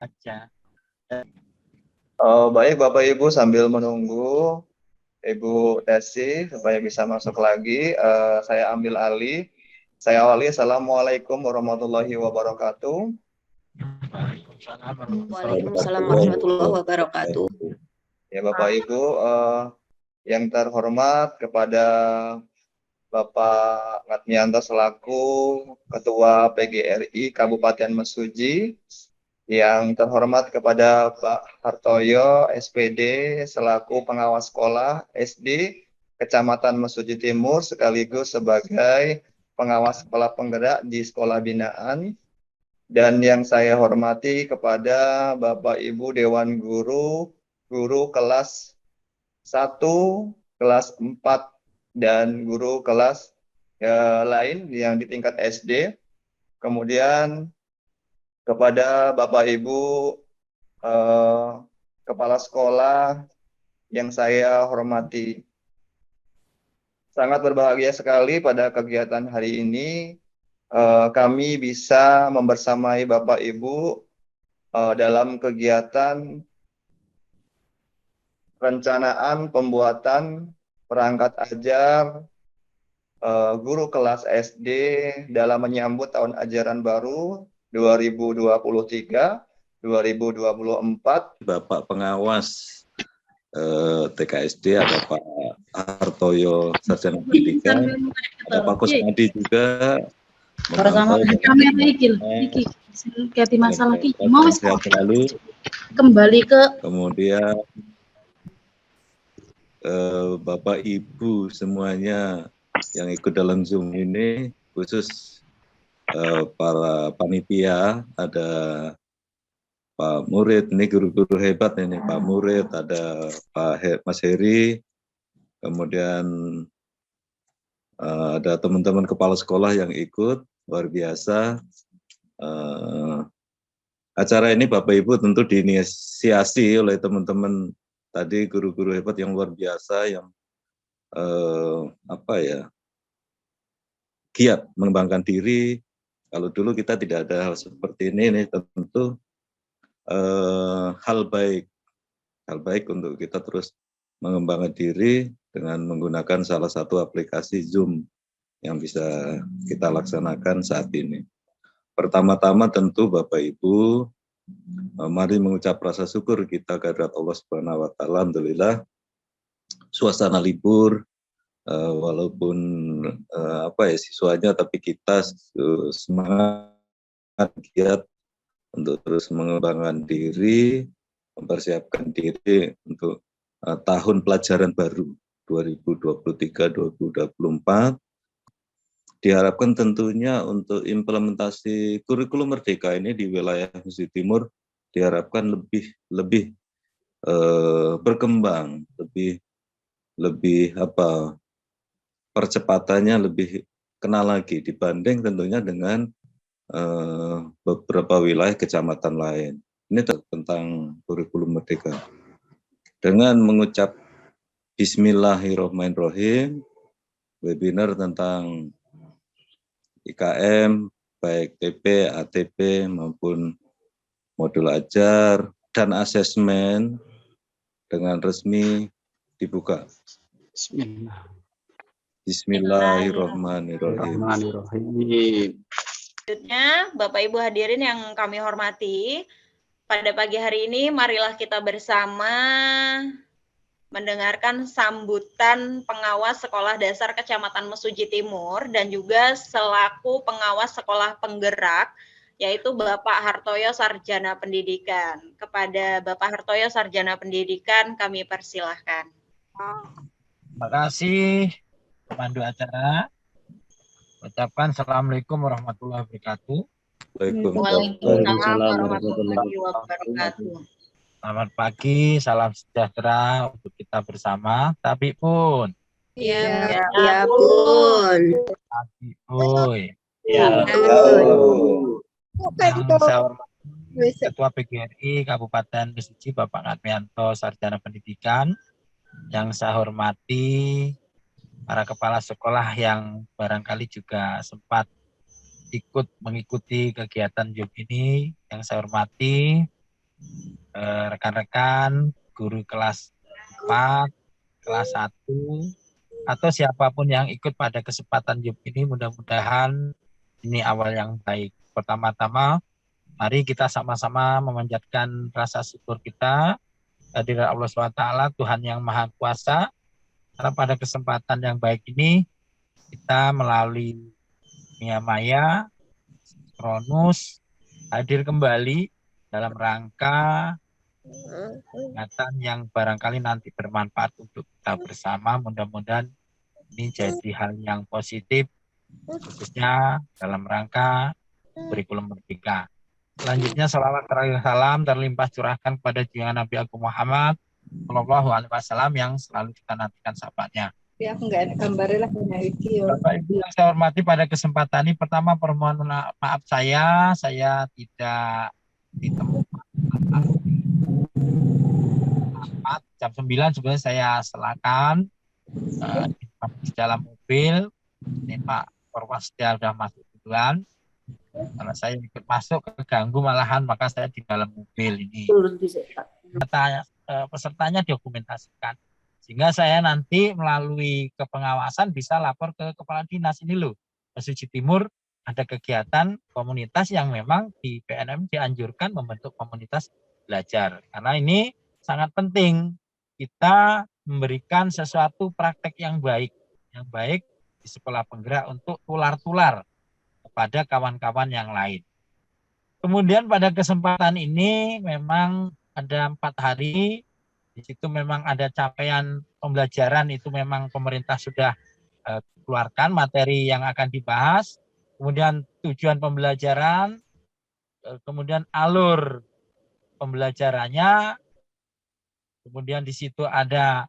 aja. Baik Bapak Ibu, sambil menunggu Ibu Desi supaya bisa masuk lagi, saya ambil alih. Saya awali. Assalamualaikum warahmatullahi wabarakatuh. Waalaikumsalam warahmatullahi wabarakatuh. Ya Bapak Ibu, yang terhormat kepada Bapak Ngatmianto selaku Ketua PGRI Kabupaten Mesuji, yang terhormat kepada Pak Hartoyo SPD selaku pengawas sekolah SD Kecamatan Mesuji Timur sekaligus sebagai pengawas sekolah penggerak di sekolah binaan, dan yang saya hormati kepada Bapak Ibu Dewan Guru, guru kelas 1, kelas 4, dan guru kelas lain yang di tingkat SD. Kemudian kepada Bapak Ibu kepala sekolah yang saya hormati. Sangat berbahagia sekali pada kegiatan hari ini kami bisa membersamai Bapak Ibu dalam kegiatan perencanaan pembuatan perangkat ajar guru kelas SD dalam menyambut tahun ajaran baru 2023-2024. Bapak pengawas TKSD, ada Pak Hartoyo Sarjana Pendidikan, ada Pak Kusnadi juga memantau kembali ke kemudian Bapak Ibu semuanya yang ikut dalam Zoom ini, khusus para panitia, ada Pak Murid, ini guru-guru hebat ini, Pak Murid, ada Mas Heri, kemudian ada teman-teman kepala sekolah yang ikut, luar biasa. Acara ini Bapak Ibu tentu diinisiasi oleh teman-teman tadi, guru-guru hebat yang luar biasa, yang giat mengembangkan diri. Kalau dulu kita tidak ada hal seperti ini tentu hal baik untuk kita terus mengembangkan diri dengan menggunakan salah satu aplikasi Zoom yang bisa kita laksanakan saat ini. Pertama-tama tentu Bapak Ibu, mari mengucap rasa syukur kita kehadirat Allah Subhanahu wa taala. Alhamdulillah suasana libur, walaupun siswanya, tapi kita semangat giat untuk terus mengembangkan diri, mempersiapkan diri untuk tahun pelajaran baru 2023-2024. Diharapkan tentunya untuk implementasi kurikulum Merdeka ini di wilayah Mesuji Timur diharapkan lebih berkembang, lebih percepatannya lebih kenal lagi dibanding tentunya dengan beberapa wilayah kecamatan lain. Ini tentang kurikulum Merdeka. Dengan mengucap Bismillahirrahmanirrahim, webinar tentang IKM, baik TP, ATP, maupun modul ajar, dan asesmen dengan resmi dibuka. Bismillahirrahmanirrahim. Selanjutnya, Bapak Ibu hadirin yang kami hormati, pada pagi hari ini marilah kita bersama mendengarkan sambutan pengawas Sekolah Dasar Kecamatan Mesuji Timur dan juga selaku pengawas sekolah penggerak, yaitu Bapak Hartoyo Sarjana Pendidikan. Kepada Bapak Hartoyo Sarjana Pendidikan kami persilahkan. Terima kasih pemandu acara. Ucapkan Assalamualaikum warahmatullahi wabarakatuh. Waalaikumsalam warahmatullahi wabarakatuh. Selamat pagi, salam sejahtera untuk kita bersama. Tapi pun. Ya pun. Tapi pun. Ya. Yang saya hormati Ketua PGRI Kabupaten Mesuji Bapak Ngatmianto Sarjana Pendidikan. Yang saya hormati para kepala sekolah yang barangkali juga sempat ikut mengikuti kegiatan Zoom ini, yang saya hormati rekan-rekan guru kelas 4, kelas 1, atau siapapun yang ikut pada kesempatan Yub ini, mudah-mudahan ini awal yang baik. Pertama-tama, mari kita sama-sama memanjatkan rasa syukur kita kehadirat Allah SWT, Tuhan yang Maha Kuasa, karena pada kesempatan yang baik ini kita melalui Mia Maya, Kronus, hadir kembali dalam rangka kegiatan yang barangkali nanti bermanfaat untuk kita bersama. Mudah-mudahan ini jadi hal yang positif, khususnya dalam rangka kurikulum merdeka. Selanjutnya salawat salam terlimpah curahkan kepada junjungan Nabi Agung Muhammad Shallallahu Alaihi Wasallam yang selalu kita nantikan sahabatnya. Ya, aku nggak ada gambarnya lah punya video. Bapak Ibu yang saya hormati, pada kesempatan ini pertama permohonan maaf saya tidak ditemukan jam 9 sebenarnya saya silakan di dalam mobil. Ini Pak Perwasda sudah masuk duluan. Kalau saya ikut masuk keganggu malahan, maka saya di dalam mobil ini. Pesertanya dokumentasikan. Sehingga saya nanti melalui kepengawasan bisa lapor ke kepala dinas, ini loh, Mesuji Timur ada kegiatan komunitas yang memang di PNM dianjurkan membentuk komunitas belajar. Karena ini sangat penting kita memberikan sesuatu praktek yang baik di sekolah penggerak untuk tular-tular kepada kawan-kawan yang lain. Kemudian pada kesempatan ini memang ada 4 hari, di situ memang ada capaian pembelajaran, itu memang pemerintah sudah keluarkan materi yang akan dibahas, kemudian tujuan pembelajaran, kemudian alur pembelajarannya, kemudian di situ ada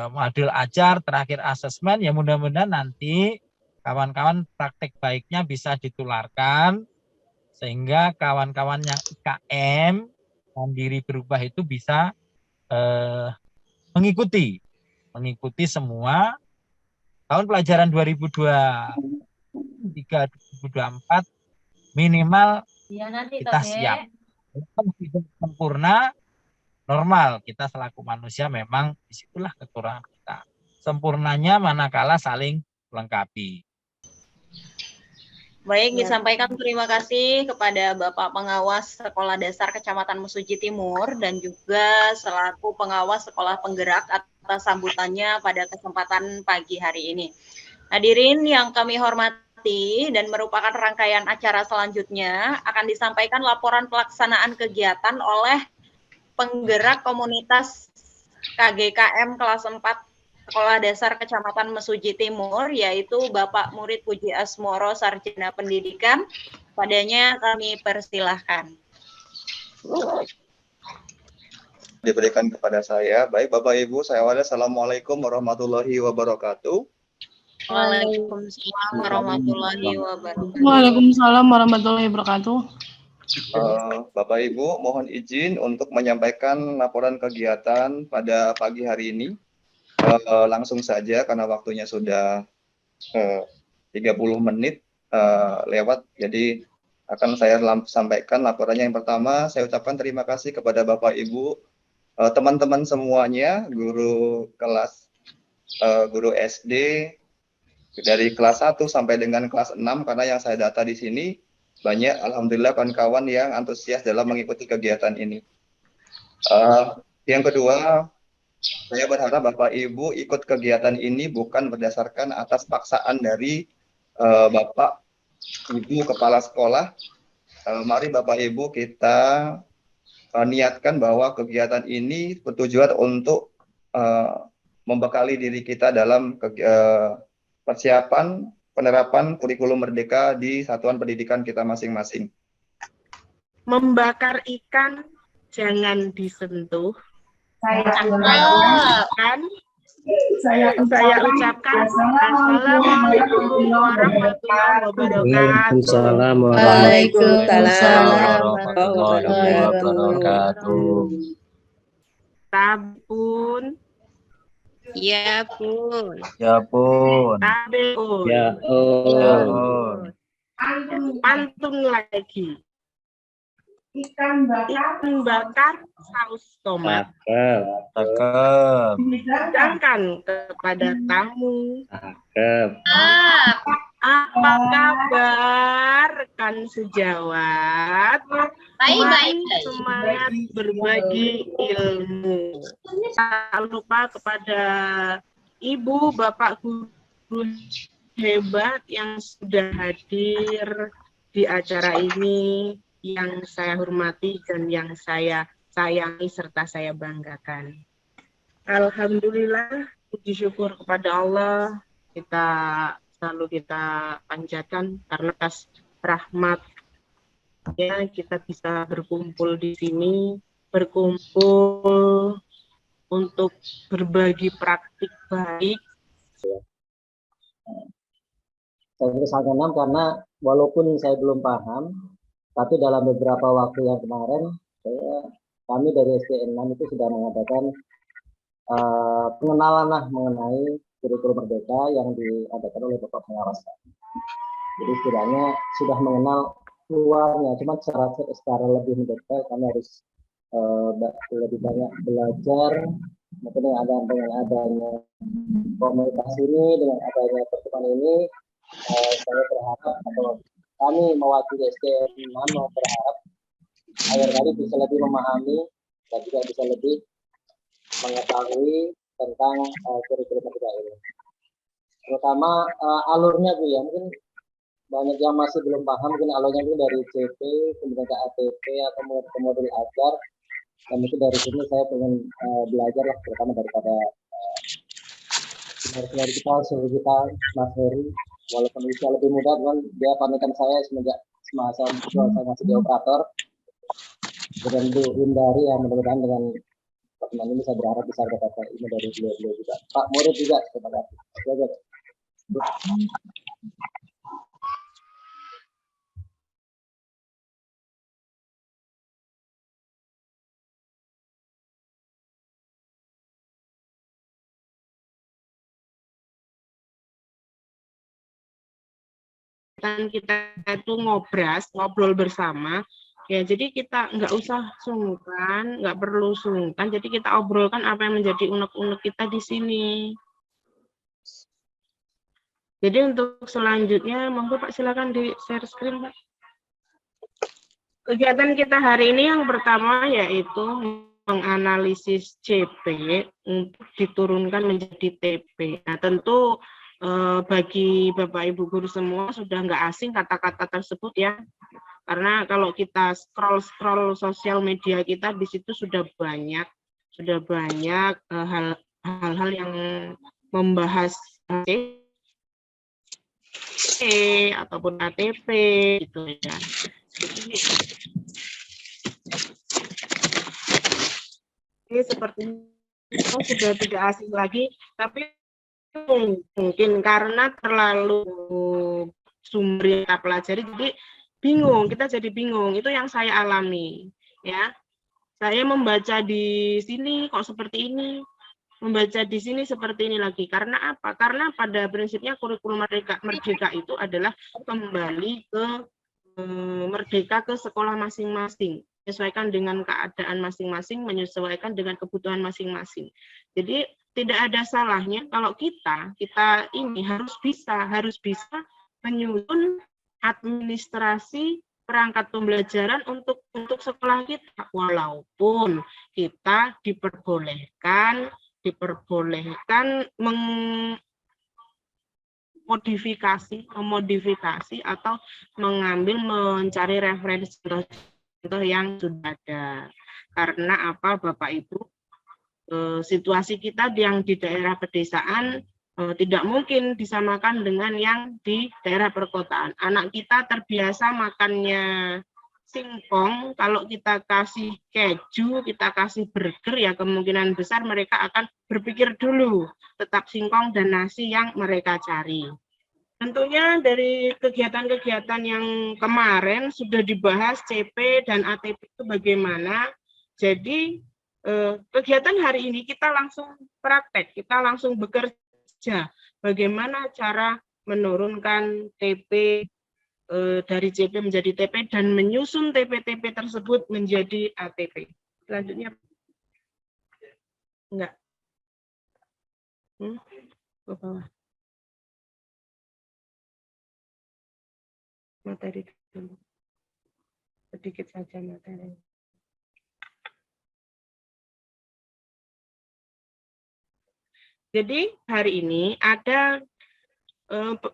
modul ajar, terakhir asesmen. Ya mudah-mudahan nanti kawan-kawan praktek baiknya bisa ditularkan sehingga kawan-kawan yang IKM mandiri berubah itu bisa mengikuti semua tahun pelajaran 2023-2024 minimal kita siap. Hidup sempurna normal, kita selaku manusia memang disitulah kekurangan kita. Sempurnanya manakala saling melengkapi. Baik, disampaikan terima kasih kepada Bapak Pengawas Sekolah Dasar Kecamatan Mesuji Timur dan juga selaku Pengawas Sekolah Penggerak atas sambutannya pada kesempatan pagi hari ini. Hadirin yang kami hormati dan merupakan rangkaian acara selanjutnya akan disampaikan laporan pelaksanaan kegiatan oleh penggerak komunitas KGKM kelas 4 Sekolah Dasar Kecamatan Mesuji Timur, yaitu Bapak Murid Puji Asmoro, Sarjana Pendidikan. Padanya kami persilahkan. Diberikan kepada saya. Baik Bapak Ibu, saya awali. Assalamualaikum warahmatullahi wabarakatuh. Waalaikumsalam warahmatullahi wabarakatuh. Waalaikumsalam warahmatullahi wabarakatuh. Bapak Ibu, mohon izin untuk menyampaikan laporan kegiatan pada pagi hari ini. Langsung saja karena waktunya sudah 30 menit lewat, jadi akan saya sampaikan laporannya. Yang pertama, saya ucapkan terima kasih kepada Bapak Ibu, teman-teman semuanya, guru kelas guru SD dari kelas 1 sampai dengan kelas 6, karena yang saya data di sini banyak alhamdulillah kawan-kawan yang antusias dalam mengikuti kegiatan ini. Yang kedua, saya berharap Bapak Ibu ikut kegiatan ini bukan berdasarkan atas paksaan dari Bapak Ibu Kepala Sekolah. Mari Bapak Ibu kita niatkan bahwa kegiatan ini bertujuan untuk membekali diri kita dalam persiapan penerapan kurikulum merdeka di satuan pendidikan kita masing-masing. Membakar ikan jangan disentuh. Saya ucapkan Assalamualaikum warahmatullahi wabarakatuh. Waalaikumsalam warahmatullahi wabarakatuh. Tabun. Ya pun. Ya pun. Tabeun. Ya pun. Pantun lagi. ikan bakar saus tomat. Cakep. Hidangkan kepada tamu. Cakep. Apa kabar rekan sejawat? Mari semangat berbagi ilmu. Tak lupa kepada Ibu, Bapak guru hebat yang sudah hadir di acara ini, yang saya hormati dan yang saya sayangi serta saya banggakan. Alhamdulillah, puji syukur kepada Allah, selalu kita panjatkan karena atas rahmatnya kita bisa berkumpul di sini, berkumpul untuk berbagi praktik baik. Saya sangat senang karena walaupun saya belum paham, tapi dalam beberapa waktu yang kemarin, kami dari SDN 6 itu sudah mengadakan pengenalan mengenai kurikulum merdeka yang diadakan oleh Bapak Pengawas. Jadi setidaknya sudah mengenal luarnya, cuma secara lebih mendetail kami harus lebih banyak belajar. Mungkin dengan adanya komunitas ini, dengan adanya pertemuan ini, saya berharap atau kami mewakili SDN 6 berharap agar kami bisa lebih memahami dan juga bisa lebih mengetahui tentang kurikulum merdeka ini. Terutama alurnya Bu ya, mungkin banyak yang masih belum paham, mungkin alurnya itu dari CP, kemudian ke ATP atau ke modul ajar. Dan mungkin dari sini saya ingin belajar lah, terutama daripada dari kita, suhu kita, Mas Heri, walaupun usia lebih muda, kan dia panutan saya semenjak semasa saya masih di operator. Dan Bu Hindari yang mudah-mudahan dengan pertemuan ini saya berharap bisa dapat ini dari beliau juga. Pak Murid juga, terima kasih. Kita itu ngobrol bersama, ya jadi kita nggak usah sungkan, nggak perlu sungkan, jadi kita obrolkan apa yang menjadi unek-unek kita di sini. Jadi untuk selanjutnya, monggo Pak silakan di share screen Pak. Kegiatan kita hari ini yang pertama yaitu menganalisis CP untuk diturunkan menjadi TP. Nah tentu bagi Bapak Ibu guru semua sudah nggak asing kata-kata tersebut ya, karena kalau kita scroll sosial media kita di situ sudah banyak hal-hal yang membahas ataupun ATP gitu ya. Ini seperti itu sudah tidak asing lagi, tapi mungkin karena terlalu sumber yang kita pelajari jadi bingung, itu yang saya alami ya. Saya membaca di sini kok seperti ini, membaca di sini seperti ini lagi. Karena apa? Karena pada prinsipnya kurikulum merdeka itu adalah kembali ke merdeka ke sekolah masing-masing, menyesuaikan dengan keadaan masing-masing, menyesuaikan dengan kebutuhan masing-masing. Jadi tidak ada salahnya kalau kita ini harus bisa menyusun administrasi perangkat pembelajaran untuk sekolah kita, walaupun kita diperbolehkan memodifikasi atau mencari referensi contoh yang sudah ada. Karena apa Bapak Ibu? Situasi kita yang di daerah pedesaan tidak mungkin disamakan dengan yang di daerah perkotaan. Anak kita terbiasa makannya singkong, kalau kita kasih keju, kita kasih burger, ya kemungkinan besar mereka akan berpikir dulu tetap singkong dan nasi yang mereka cari. Tentunya dari kegiatan-kegiatan yang kemarin sudah dibahas CP dan ATP itu bagaimana. Jadi kegiatan hari ini kita langsung praktek, kita langsung bekerja bagaimana cara menurunkan TP dari CP menjadi TP dan menyusun TP-TP tersebut menjadi ATP. Selanjutnya enggak. Ke bawah. Materi dulu. Sedikit saja materi. Jadi hari ini ada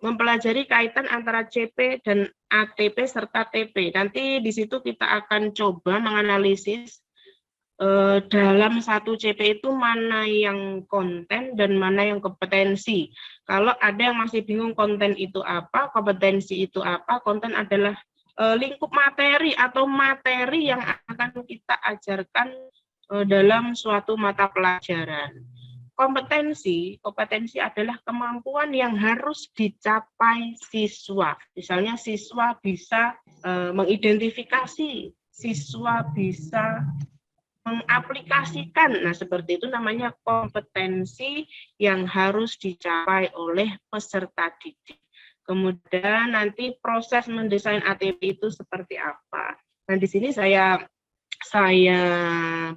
mempelajari kaitan antara CP dan ATP serta TP. Nanti di situ kita akan coba menganalisis dalam satu CP itu mana yang konten dan mana yang kompetensi. Kalau ada yang masih bingung konten itu apa, kompetensi itu apa, konten adalah lingkup materi atau materi yang akan kita ajarkan dalam suatu mata pelajaran. Kompetensi adalah kemampuan yang harus dicapai siswa. Misalnya siswa bisa mengidentifikasi, siswa bisa mengaplikasikan. Nah, seperti itu namanya kompetensi yang harus dicapai oleh peserta didik. Kemudian nanti proses mendesain ATP itu seperti apa. Nah, di sini saya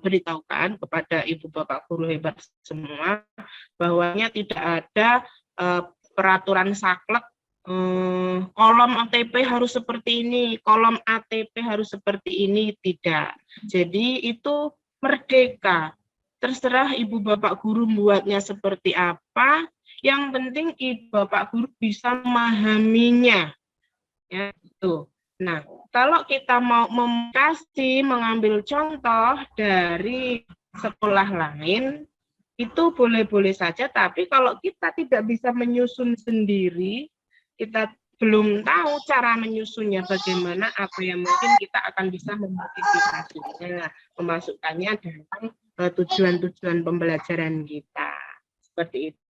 beritahukan kepada Ibu Bapak guru hebat semua bahwanya tidak ada peraturan saklek kolom ATP harus seperti ini, kolom ATP harus seperti ini, tidak. Jadi itu merdeka. Terserah Ibu Bapak guru membuatnya seperti apa, yang penting Ibu Bapak guru bisa memahaminya. Ya, itu. Nah, kalau kita mau mengambil contoh dari sekolah lain, itu boleh-boleh saja, tapi kalau kita tidak bisa menyusun sendiri, kita belum tahu cara menyusunnya bagaimana, apa yang mungkin kita akan bisa memodifikasinya, memasukkannya dalam tujuan-tujuan pembelajaran kita. Seperti itu.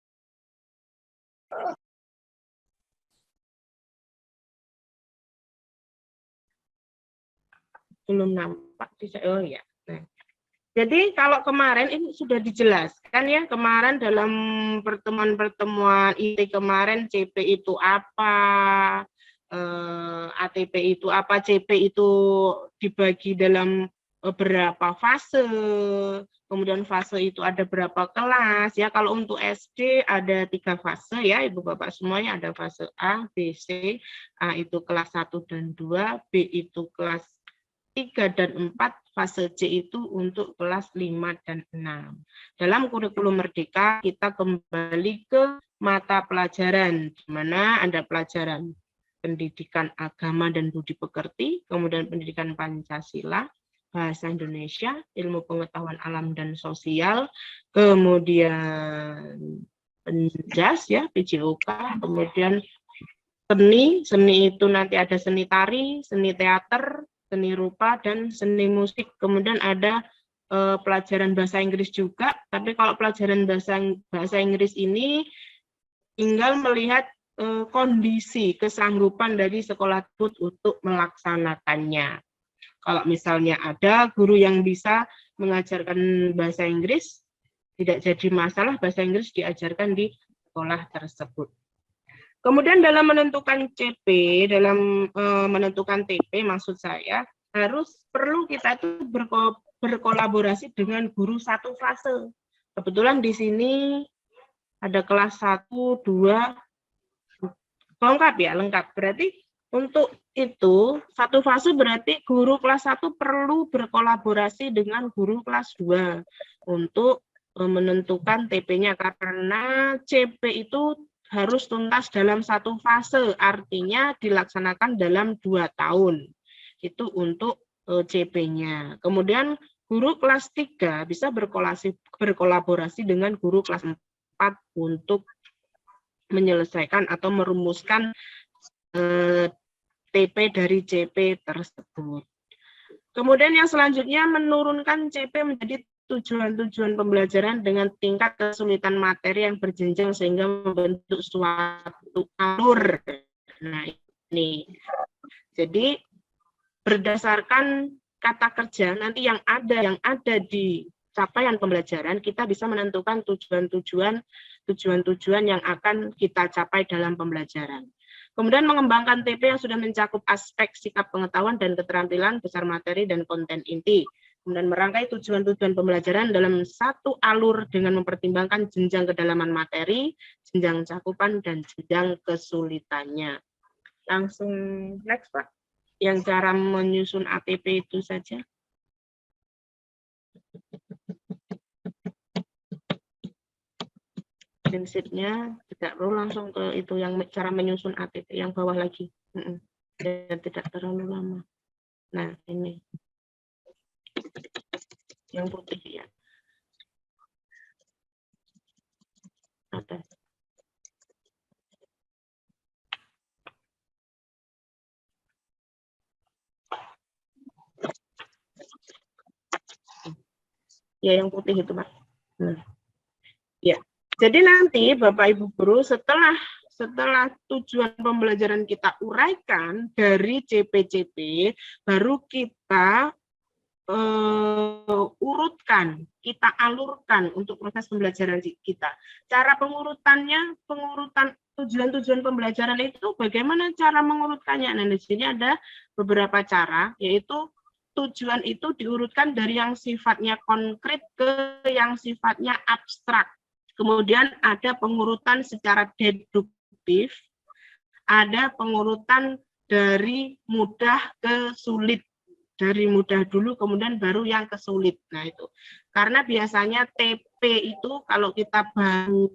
Belum nampak, oh ya. Nah, jadi kalau kemarin ini sudah dijelaskan ya, kemarin dalam pertemuan-pertemuan IT kemarin CP itu apa, ATP itu apa, CP itu dibagi dalam berapa fase, kemudian fase itu ada berapa kelas ya. Kalau untuk SD ada 3 fase ya Ibu Bapak semuanya, ada fase A, B, C. A itu kelas 1 dan 2, B itu kelas 3 dan 4, fase C itu untuk kelas 5 dan 6. Dalam kurikulum Merdeka kita kembali ke mata pelajaran, di mana ada pelajaran pendidikan agama dan budi pekerti, kemudian pendidikan Pancasila, bahasa Indonesia, ilmu pengetahuan alam dan sosial, kemudian penjas ya, PJOK, kemudian seni itu nanti ada seni tari, seni teater, seni rupa, dan seni musik. Kemudian ada pelajaran bahasa Inggris juga, tapi kalau pelajaran bahasa Inggris ini tinggal melihat kondisi kesanggupan dari sekolah tersebut untuk melaksanakannya. Kalau misalnya ada guru yang bisa mengajarkan bahasa Inggris, tidak jadi masalah bahasa Inggris diajarkan di sekolah tersebut. Kemudian dalam menentukan CP, dalam menentukan TP, maksud saya perlu kita itu berkolaborasi dengan guru satu fase. Kebetulan di sini ada kelas 1, 2, lengkap ya, lengkap. Berarti untuk itu satu fase berarti guru kelas 1 perlu berkolaborasi dengan guru kelas 2 untuk menentukan TP-nya, karena CP itu harus tuntas dalam satu fase, artinya dilaksanakan dalam 2 tahun. Itu untuk CP-nya. Kemudian guru kelas 3 bisa berkolaborasi dengan guru kelas 4 untuk menyelesaikan atau merumuskan TP dari CP tersebut. Kemudian yang selanjutnya menurunkan CP menjadi tujuan-tujuan pembelajaran dengan tingkat kesulitan materi yang berjenjang sehingga membentuk suatu alur. Nah, ini. Jadi berdasarkan kata kerja nanti yang ada di capaian pembelajaran, kita bisa menentukan tujuan-tujuan yang akan kita capai dalam pembelajaran. Kemudian mengembangkan TP yang sudah mencakup aspek sikap pengetahuan dan keterampilan, besar materi, dan konten inti. Kemudian merangkai tujuan-tujuan pembelajaran dalam satu alur dengan mempertimbangkan jenjang kedalaman materi, jenjang cakupan, dan jenjang kesulitannya. Langsung next, Pak. Yang cara menyusun ATP itu saja. Prinsipnya tidak perlu langsung ke itu yang cara menyusun ATP yang bawah lagi. Dan tidak terlalu lama. Nah, ini. Yang putih ya. Ada. Ya, yang putih itu, Pak. Nah. Ya. Jadi nanti Bapak Ibu Guru setelah tujuan pembelajaran kita uraikan dari CP-CP, baru kita urutkan, kita alurkan untuk proses pembelajaran kita. Cara pengurutan tujuan-tujuan pembelajaran itu bagaimana cara mengurutkannya? Nah, di sini ada beberapa cara, yaitu tujuan itu diurutkan dari yang sifatnya konkret ke yang sifatnya abstrak. Kemudian ada pengurutan secara deduktif, ada pengurutan dari mudah ke sulit. Dari mudah dulu, kemudian baru yang ke sulit. Nah, itu. Karena biasanya TP itu kalau kita baru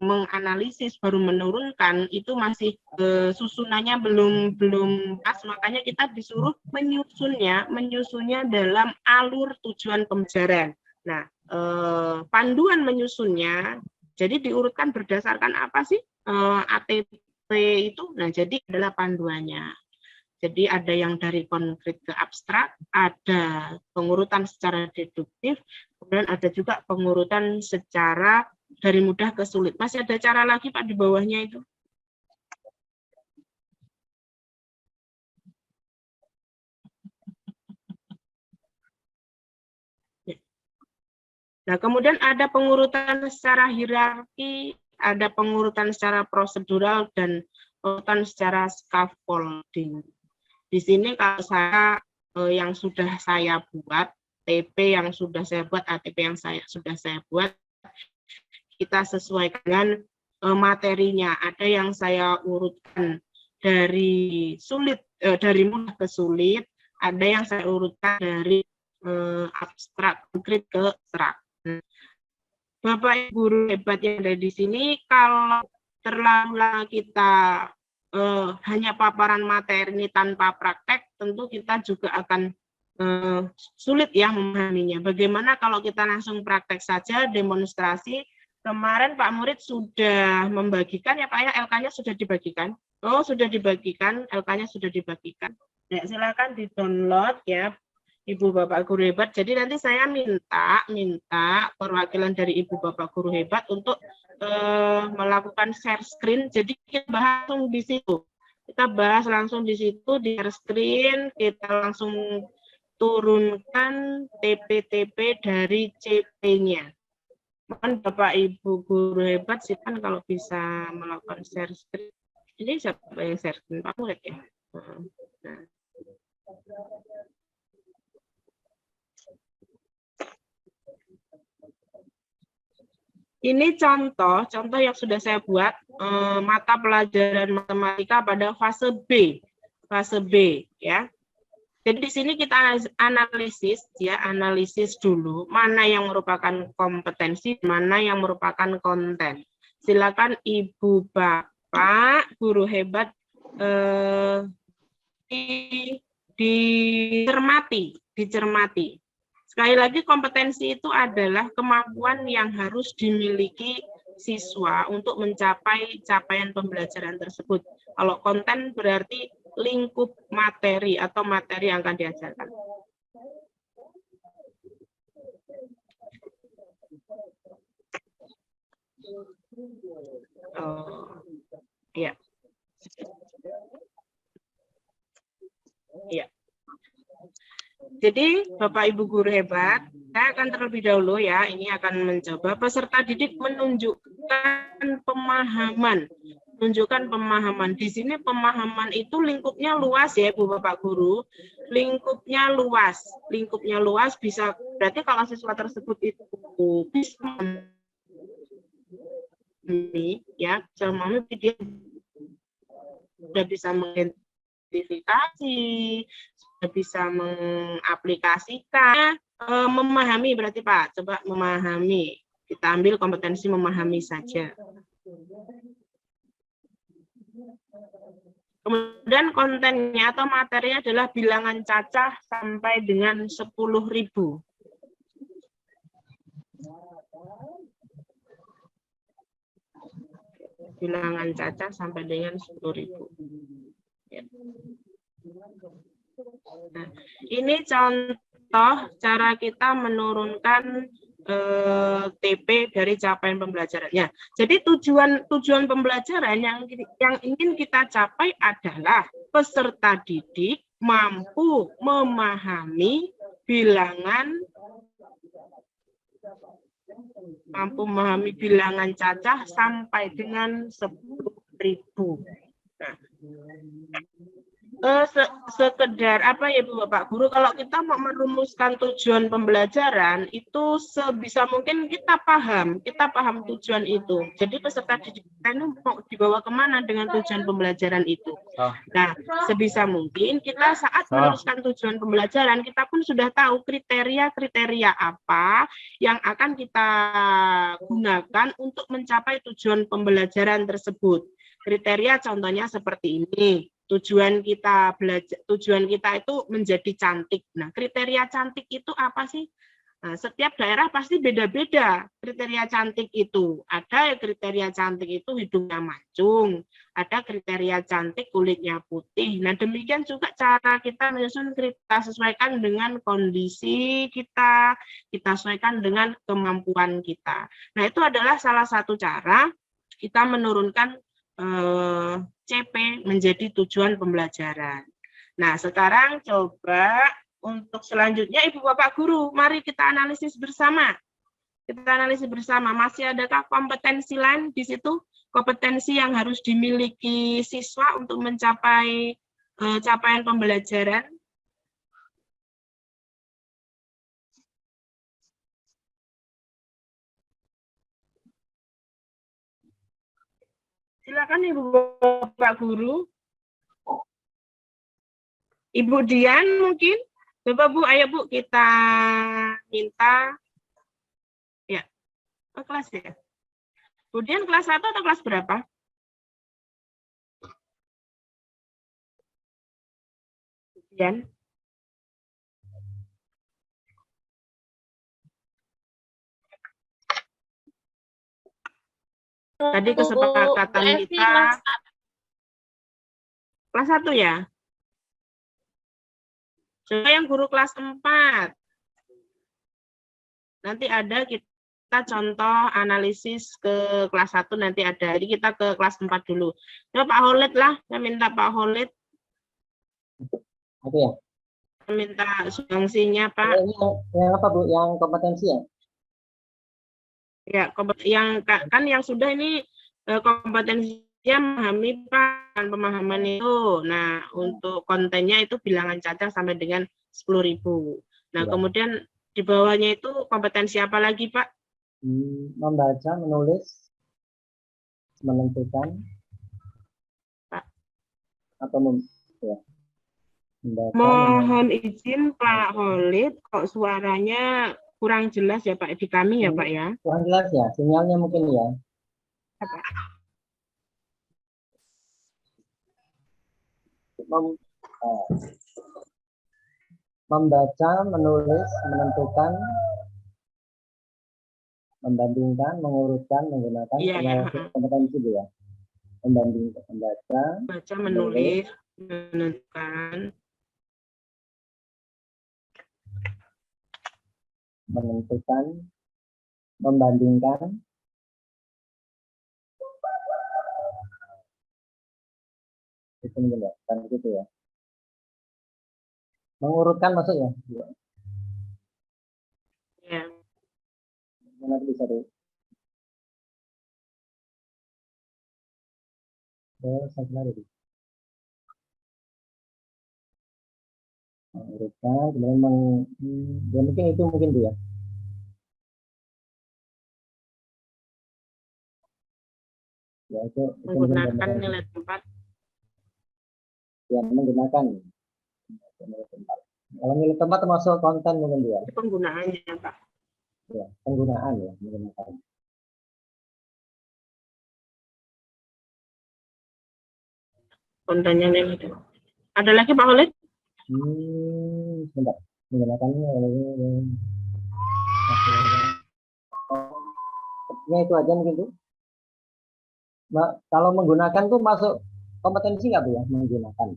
menganalisis, baru menurunkan, itu masih susunannya belum pas, makanya kita disuruh menyusunnya dalam alur tujuan pembelajaran. Nah, panduan menyusunnya, jadi diurutkan berdasarkan apa sih ATP itu? Nah, jadi adalah panduannya. Jadi ada yang dari konkret ke abstrak, ada pengurutan secara deduktif, kemudian ada juga pengurutan secara dari mudah ke sulit. Masih ada cara lagi Pak di bawahnya itu? Nah, kemudian ada pengurutan secara hierarki, ada pengurutan secara prosedural, dan pengurutan secara scaffolding. Di sini kalau saya yang sudah saya buat, TP yang sudah saya buat, ATP yang sudah saya buat, kita sesuaikan dengan materinya. Ada yang saya urutkan dari dari mudah ke sulit, ada yang saya urutkan dari abstrak konkret ke abstrak. Bapak Ibu guru hebat yang ada di sini, kalau terlalu lama kita hanya paparan materi ini tanpa praktek, tentu kita juga akan sulit ya memahaminya. Bagaimana kalau kita langsung praktek saja, demonstrasi. Kemarin Pak Murid sudah membagikan ya Pak ya, LK-nya sudah dibagikan. Oh, sudah dibagikan, LK-nya sudah dibagikan. Nah, silakan di-download ya Ibu Bapak Guru Hebat. Jadi nanti saya minta perwakilan dari Ibu Bapak Guru Hebat untuk melakukan share screen. Jadi kita bahas langsung di situ. Kita bahas langsung di situ di share screen. Kita langsung turunkan TP-TP dari CP-nya. Mohon Bapak Ibu Guru Hebat silakan kalau bisa melakukan share screen. Ini siapa yang share screen? Pak Murid ya. Nah. Ini contoh yang sudah saya buat, mata pelajaran matematika pada fase B ya. Jadi di sini kita analisis dulu mana yang merupakan kompetensi, mana yang merupakan konten. Silakan Ibu Bapak Guru Hebat dicermati. Sekali lagi, kompetensi itu adalah kemampuan yang harus dimiliki siswa untuk mencapai capaian pembelajaran tersebut. Kalau konten berarti lingkup materi atau materi yang akan diajarkan. Oh, ya. Ya. Jadi, Bapak Ibu Guru Hebat, saya akan terlebih dahulu ya, ini akan mencoba peserta didik menunjukkan pemahaman menunjukkan pemahaman. Di sini pemahaman itu lingkupnya luas ya Ibu Bapak Guru. Lingkupnya luas. Lingkupnya luas bisa, berarti kalau siswa tersebut itu bisa memahami, ya, bisa memahami, dia sudah bisa mengidentifikasi, sudah bisa mengaplikasikan, memahami berarti Pak. Coba memahami. Kita ambil kompetensi memahami saja. Kemudian kontennya atau materinya adalah bilangan cacah sampai dengan 10.000. Bilangan cacah sampai dengan 10.000. Ya. Nah, ini contoh cara kita menurunkan TP dari capaian pembelajarannya. Jadi tujuan pembelajaran yang ingin kita capai adalah peserta didik mampu memahami bilangan cacah sampai dengan 10.000. Nah, sekedar apa ya Bu Bapak Guru, kalau kita mau merumuskan tujuan pembelajaran itu sebisa mungkin kita paham tujuan itu. Jadi peserta didik kita ini mau dibawa kemana dengan tujuan pembelajaran itu. Nah, sebisa mungkin kita saat meneruskan tujuan pembelajaran kita pun sudah tahu kriteria apa yang akan kita gunakan untuk mencapai tujuan pembelajaran tersebut. Kriteria contohnya seperti ini. Tujuan kita itu menjadi cantik. Nah, kriteria cantik itu apa sih? Nah, setiap daerah pasti beda-beda kriteria cantik itu. Ada kriteria cantik itu hidungnya mancung, ada kriteria cantik kulitnya putih. Nah, demikian juga cara kita menyusun, kita sesuaikan dengan kondisi kita sesuaikan dengan kemampuan kita. Nah, itu adalah salah satu cara kita menurunkan CP menjadi tujuan pembelajaran. Nah, sekarang coba untuk selanjutnya Ibu Bapak Guru, mari kita analisis bersama. Masih adakah kompetensi lain di situ? Kompetensi yang harus dimiliki siswa untuk mencapai capaian pembelajaran? Silakan Ibu Bapak Guru. Ibu Dian mungkin? Coba Bu, ayo Bu, kita minta ya ke kelas ya. Bu Dian kelas 1 atau kelas berapa? Bu Dian. Tadi kesepakatan kita kelas 1 ya. Coba yang guru kelas 4. Nanti ada kita contoh analisis ke kelas 1 nanti ada. Jadi kita ke kelas 4 dulu. Coba Pak Holid lah, saya minta Pak Holid. Apa ya? Saya minta sanksinya Pak. Yang apa Bu? Yang kompetensi ya? Ya, yang sudah ini kompetensinya memahami Pak, pemahaman itu. Nah, untuk kontennya itu bilangan cacah sampai dengan 10.000. Nah, ya. Kemudian di bawahnya itu kompetensi apa lagi Pak? Membaca, menulis, menentukan, Pak. Atau ya. Membaca, mohon izin Pak Holid, kok suaranya kurang jelas ya Pak di kami ya Pak ya? Kurang jelas ya, sinyalnya mungkin ya. Membaca, menulis, menentukan, membandingkan, mengurutkan, menggunakan kompetensi itu ya. Membandingkan, membaca, menulis, menentukan, membandingkan, itu mungkin ya, kan gitu ya. Mengurutkan maksudnya. Ya. Mana bisa saya itu. Urutkan, kemudian ya mungkin itu mungkin dia. Ya itu Menggunakan nilai tempat. Ya menggunakan nilai tempat. Kalau nilai tempat termasuk konten mungkin dia. Penggunaannya, Pak. Ya, penggunaan ya, menggunakan. Kontennya nilai tempat. Ada lagi Pak Khalid? Sebentar. Menggunakannya itu aja mungkin tuh. Nah, kalau menggunakan tuh masuk kompetensi nggak Bu ya menggunakan?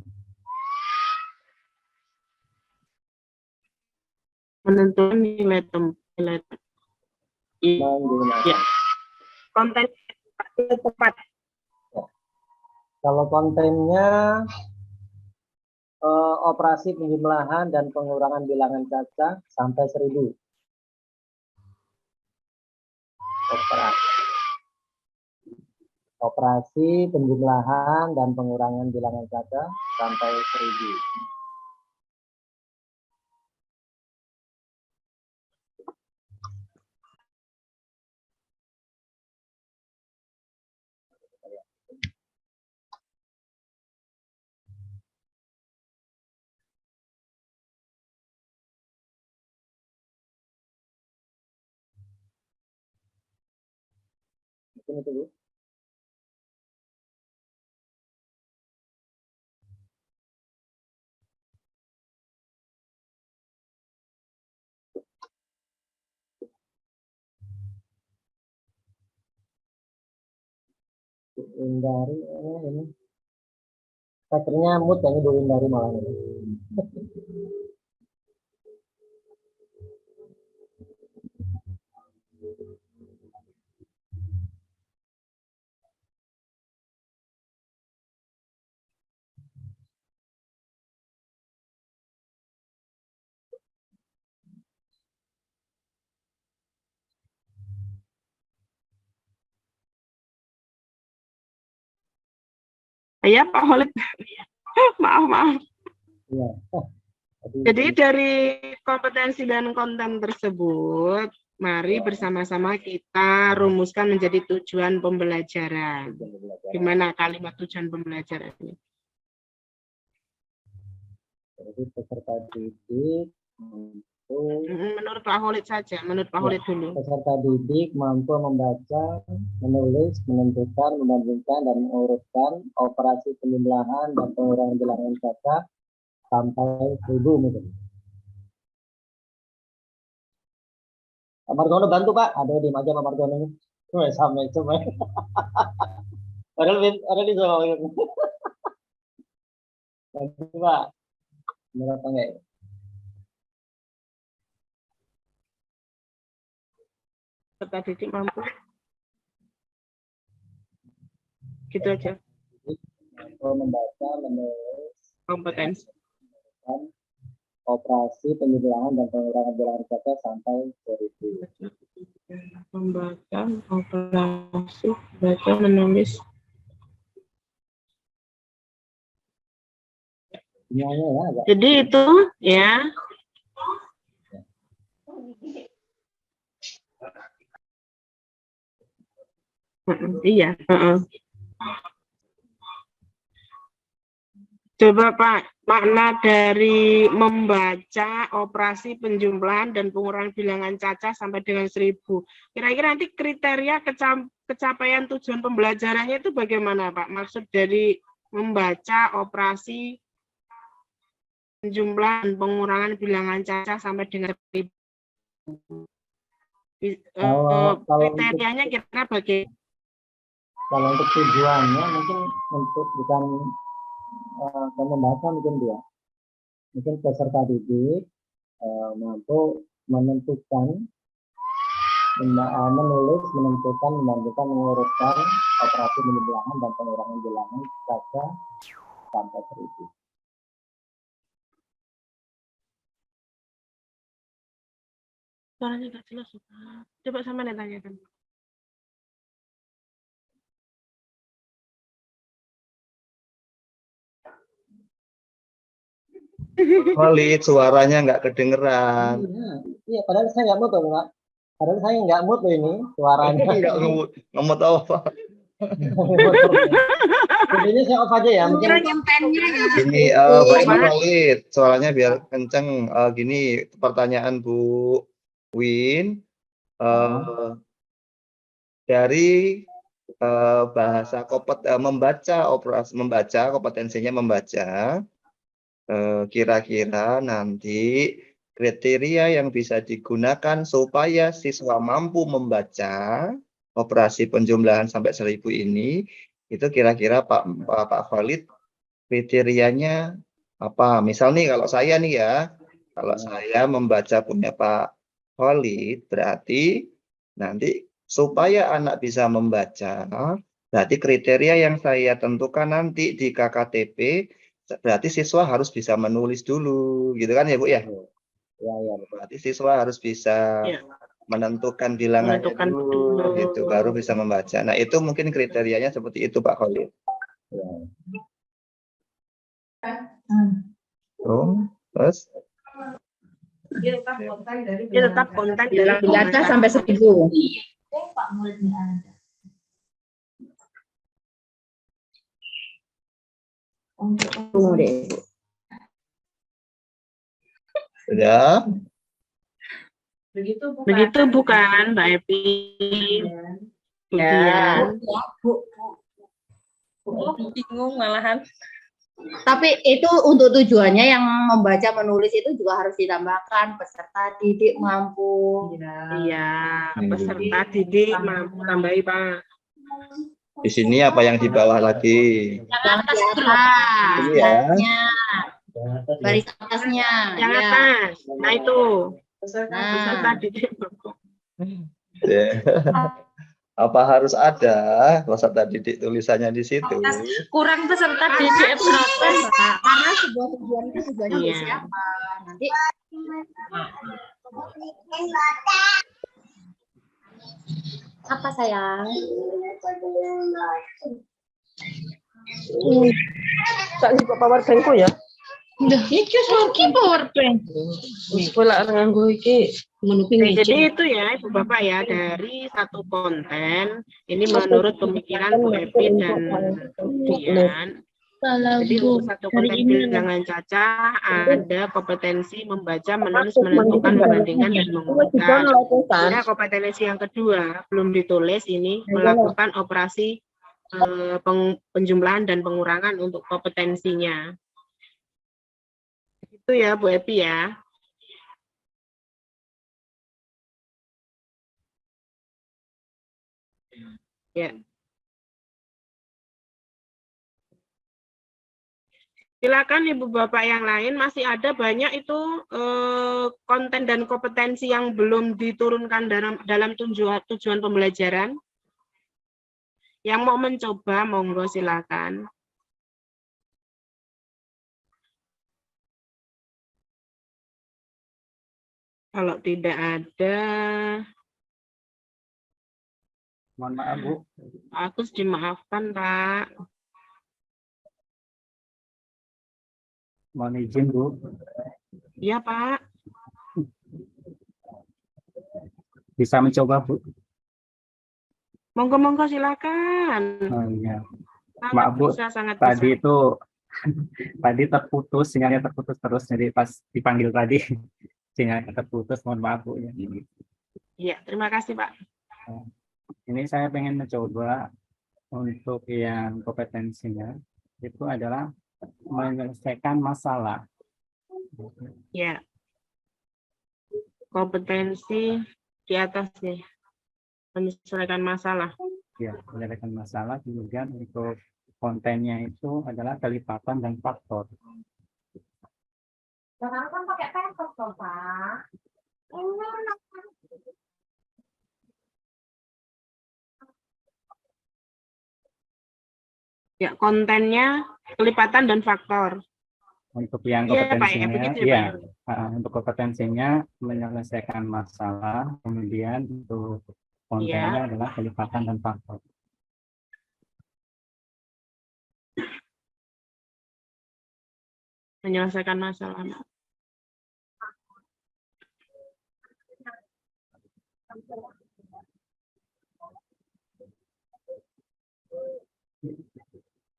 Menentukan nilai tempat. Menggunakan. Ya. Konten tepat. Kalau kontennya operasi penjumlahan dan pengurangan bilangan caca sampai 1000. Operasi penjumlahan dan pengurangan bilangan caca sampai 1000. Mungkin itu Bu. Hindari ini. Pakernya mood yang dihindari malah ini. Ya Pak Khalid. Maaf. Ya. Jadi dari kompetensi dan konten tersebut, mari bersama-sama kita rumuskan menjadi tujuan pembelajaran. Gimana kalimat tujuan pembelajaran ini? Jadi peserta didik menurut Pak Khalid saja, menurut Pak Khalid dulu. Peserta didik mampu membaca, menulis, menentukan, membandingkan, dan mengurutkan operasi penjumlahan dan pengurangan bilangan caca sampai 1000 mungkin. Pak Margono bantu Pak, ada di aja Pak Margono ini. Sampai coba. Ada di Jawa. Bantu Pak. Menurut enggak? Peserta didik mampu. Gitu aja. Mampu membaca, menulis, Kompetensi. operasi penjumlahan dan pengurangan bilangan caca sampai 1000. Membaca, operasi, baca, menulis. Semuanya ya. Agak. Jadi itu ya. Iya. Coba Pak, makna dari membaca operasi penjumlahan dan pengurangan bilangan caca sampai dengan 1000. Kira-kira nanti kriteria kecapaian tujuan pembelajarannya itu bagaimana Pak? Maksud dari membaca operasi penjumlahan pengurangan bilangan caca sampai dengan 1000. Kriterianya kira-kira bagaimana? Kalau untuk tujuannya mungkin untuk bukan membaca mungkin dia. Mungkin peserta didik mampu menentukan, menulis, menentukan, membandingkan, mengurutkan operasi penjumlahan dan pengurangan bilangan caca sampai 1000. Suaranya nggak jelas. Coba sama nih tanyakan. Valid, suaranya nggak kedengeran. Iya, padahal saya nggak mood loh, Pak. Padahal saya nggak mood loh ini suaranya. Nggak ngemut apa. Ini saya off aja ya. Mungkin Gini, Pak Valid, suaranya biar kenceng. Gini, pertanyaan Bu Win. Dari bahasa membaca, kompetensinya membaca, kira-kira nanti kriteria yang bisa digunakan supaya siswa mampu membaca operasi penjumlahan sampai 1000 ini, itu kira-kira Pak Valid kriterianya apa? Misal nih kalau saya nih ya, kalau saya membaca punya Pak Valid, berarti nanti supaya anak bisa membaca, berarti kriteria yang saya tentukan nanti di KKTP, berarti siswa harus bisa menulis dulu, gitu kan ya Bu ya? ya, ya. Berarti siswa harus bisa Ya. menentukan bilangannya dulu, gitu, baru bisa membaca. Nah itu mungkin kriterianya seperti itu Pak Khalid. Ya. Terus? Dia tetap konten dari Baca sampai 1000. Tunggu deh. Sudah? Begitu bukan Mbak Epi? Ya. Bingung malahan. Tapi itu untuk tujuannya yang membaca menulis itu juga harus ditambahkan peserta didik mampu. Iya, peserta didik mampu tambahi Pak. Di sini apa yang di bawah lagi? Yang atas itu Ini ya. baris atasnya. Yang Ya. atas, nah itu peserta Nah, didik mampu. Apa harus ada peserta didik tulisannya di situ? Kurang peserta didik berapa? karena sebuah tujuan itu tujuannya Iya. untuk siapa? Nanti apa sayang? Tak lupa power bankku ya. Dah, iki lagi powerbank. Sekolah nganggo iki. Menuping Jadi itu ya Ibu Bapak ya, dari satu konten ini menurut pemikiran Bu Epi dan Dian. Jadi untuk satu konten bilangan cacah ada kompetensi membaca, menulis, menentukan, membandingkan, dan mengurutkan. Ada kompetensi yang kedua belum ditulis ini melakukan operasi penjumlahan dan pengurangan untuk kompetensinya. Itu ya Bu Epi ya. Ya. Silakan Ibu Bapak yang lain, masih ada banyak itu konten dan kompetensi yang belum diturunkan dalam tujuan pembelajaran. Yang mau mencoba, monggo silakan. Kalau tidak ada, Mohon maaf Bu, aku dimaafkan Pak. mohon izin Bu, Iya Pak. bisa mencoba Bu. Monggo silakan. Oh, ya. Sangat Maaf Bu, bisa, sangat tadi bisa. itu tadi terputus, sinyalnya terputus terus, jadi pas dipanggil tadi sinyalnya terputus, mohon maaf Bu. Ya. Iya, terima kasih Pak. Ini saya pengen mencoba untuk yang kompetensinya itu adalah menyelesaikan masalah. Ya. Kompetensi di atas nih. Menyelesaikan masalah. Ya, menyelesaikan masalah. Kemudian untuk kontennya itu adalah kelipatan dan faktor. Sekarang kan pakai pensil toh, Pak. Ya, kontennya kelipatan dan faktor. Untuk yang Iya, Pak, ya, kompetensinya, begitu ya, ya, Pak. untuk kompetensinya menyelesaikan masalah, kemudian untuk kontennya adalah kelipatan dan faktor. menyelesaikan masalah.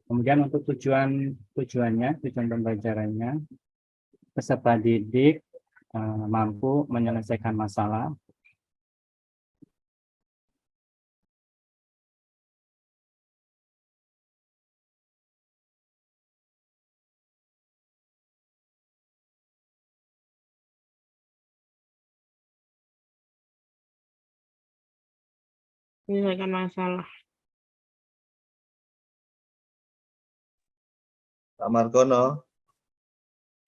Kemudian untuk tujuan pembelajarannya, peserta didik mampu menyelesaikan masalah, menyelesaikan masalah. Pak Margono,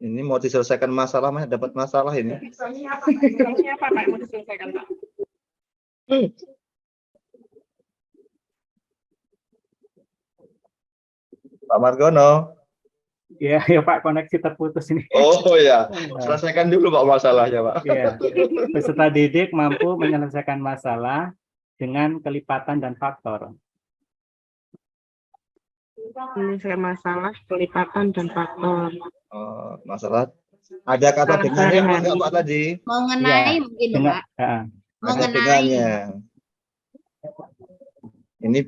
ini mau diselesaikan masalah, Mas, dapat masalah ini. Misalnya apa Pak yang mau diselesaikan, Pak? Pak Margono. ya Pak, koneksi terputus ini. Oh ya, selesaikan dulu Pak masalahnya Pak. Ya, peserta didik mampu menyelesaikan masalah dengan kelipatan dan faktor. Menyelesaikan masalah, kelipatan dan faktor. Oh, masalah. Ada kata dengannya apa enggak Pak tadi? Mengenai Ya, mungkin dengan, Pak. Ada Mengenai. dengannya. Ini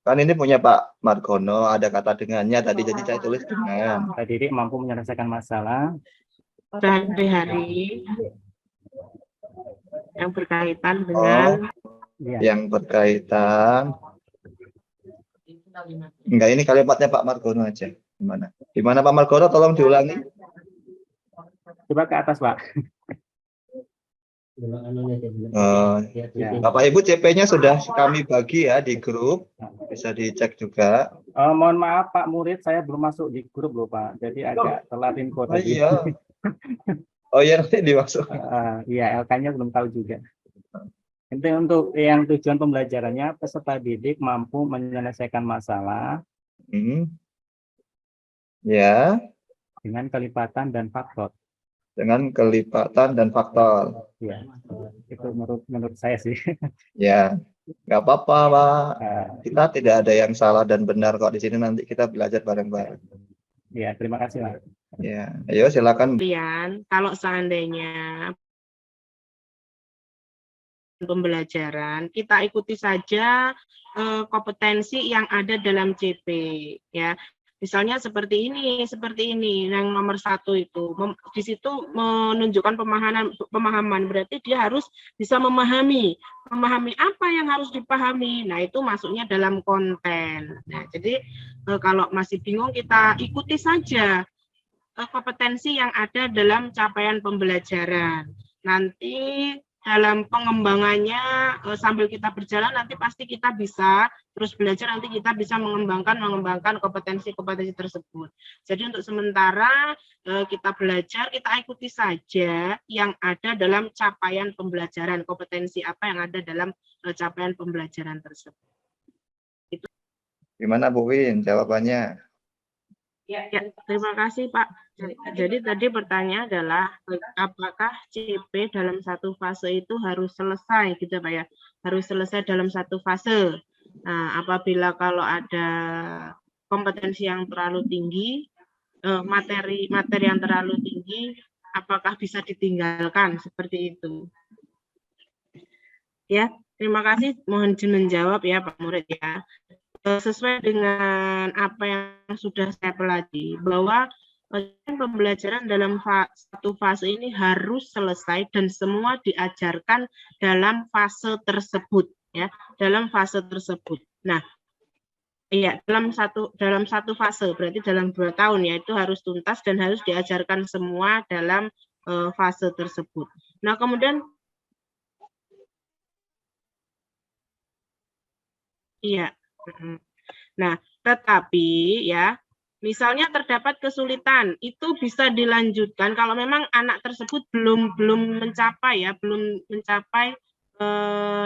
kan ini punya Pak Margono, ada kata dengannya tadi, jadi saya tulis dengan. peserta didik mampu menyelesaikan masalah Sehari-hari yang berkaitan dengan Yang berkaitan. Enggak, ini kalimatnya Pak Margono aja. Gimana? Gimana Pak Margono, tolong diulangi. coba ke atas, Pak. Bapak Ibu, CP-nya sudah kami bagi ya di grup, bisa dicek juga. Mohon maaf Pak Murid, saya belum masuk di grup loh Pak, jadi agak telat info tadi. Iya. Oh iya, nanti dimasuk. Iya, LK-nya belum tahu juga. Nanti untuk yang tujuan pembelajarannya, peserta didik mampu menyelesaikan masalah Ya. dengan kelipatan dan faktor. Dengan kelipatan dan faktor. Ya, itu menurut saya sih. Ya, nggak apa-apa Pak. Kita tidak ada yang salah dan benar kok di sini, nanti kita belajar bareng-bareng. Ya, terima kasih Pak. Ya, ayo silakan. kemudian kalau seandainya pembelajaran kita ikuti saja kompetensi yang ada dalam CP ya. Misalnya seperti ini yang nomor 1 itu di situ menunjukkan pemahaman berarti dia harus bisa memahami apa yang harus dipahami. Nah itu masuknya dalam konten. Nah jadi kalau masih bingung kita ikuti saja kompetensi yang ada dalam capaian pembelajaran. Nanti dalam pengembangannya sambil kita berjalan nanti pasti kita bisa terus belajar, nanti kita bisa mengembangkan kompetensi-kompetensi tersebut. Jadi untuk sementara kita belajar, kita ikuti saja yang ada dalam capaian pembelajaran, kompetensi apa yang ada dalam capaian pembelajaran tersebut. Itu. Gimana Bu Win jawabannya? Ya, terima kasih Pak. Jadi tadi pertanyaan adalah apakah CP dalam satu fase itu harus selesai gitu Pak ya? Harus selesai dalam satu fase. Nah, apabila kalau ada kompetensi yang terlalu tinggi, materi yang terlalu tinggi, apakah bisa ditinggalkan seperti itu? Ya, terima kasih. Mohon izin menjawab ya Pak Murid ya. Sesuai dengan apa yang sudah saya pelajari bahwa pembelajaran dalam satu fase ini harus selesai dan semua diajarkan dalam fase tersebut ya, dalam fase tersebut. Nah, iya dalam satu fase berarti dalam 2 tahun ya itu harus tuntas dan harus diajarkan semua dalam fase tersebut. Nah, kemudian iya. Nah, tetapi ya, misalnya terdapat kesulitan, itu bisa dilanjutkan kalau memang anak tersebut belum mencapai ya,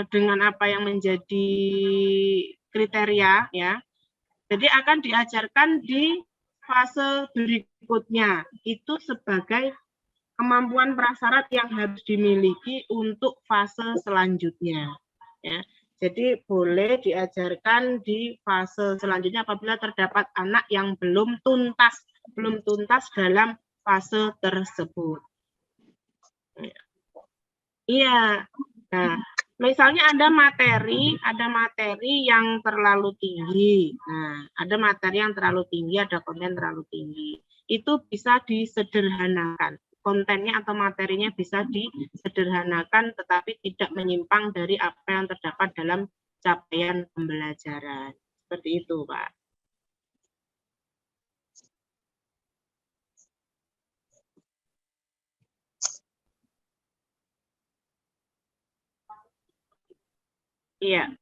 dengan apa yang menjadi kriteria ya. Jadi akan diajarkan di fase berikutnya. Itu sebagai kemampuan prasyarat yang harus dimiliki untuk fase selanjutnya ya. Jadi boleh diajarkan di fase selanjutnya apabila terdapat anak yang belum tuntas dalam fase tersebut. Iya. Nah, misalnya ada materi yang terlalu tinggi. Nah, ada materi yang terlalu tinggi, ada konten terlalu tinggi. Itu bisa disederhanakan. Kontennya atau materinya bisa disederhanakan, tetapi tidak menyimpang dari apa yang terdapat dalam capaian pembelajaran. Seperti itu, Pak. Iya.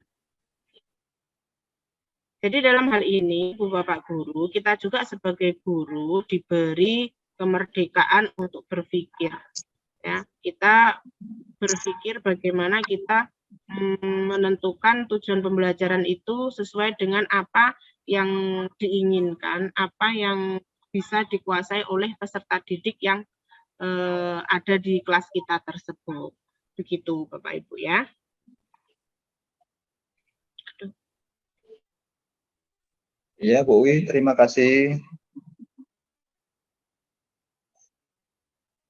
Jadi dalam hal ini, Bu Bapak Guru, kita juga sebagai guru diberi kemerdekaan untuk berpikir. Ya, kita berpikir bagaimana kita menentukan tujuan pembelajaran itu sesuai dengan apa yang diinginkan, apa yang bisa dikuasai oleh peserta didik yang ada di kelas kita tersebut. Begitu, Bapak Ibu ya. Iya, Bu Wi, terima kasih.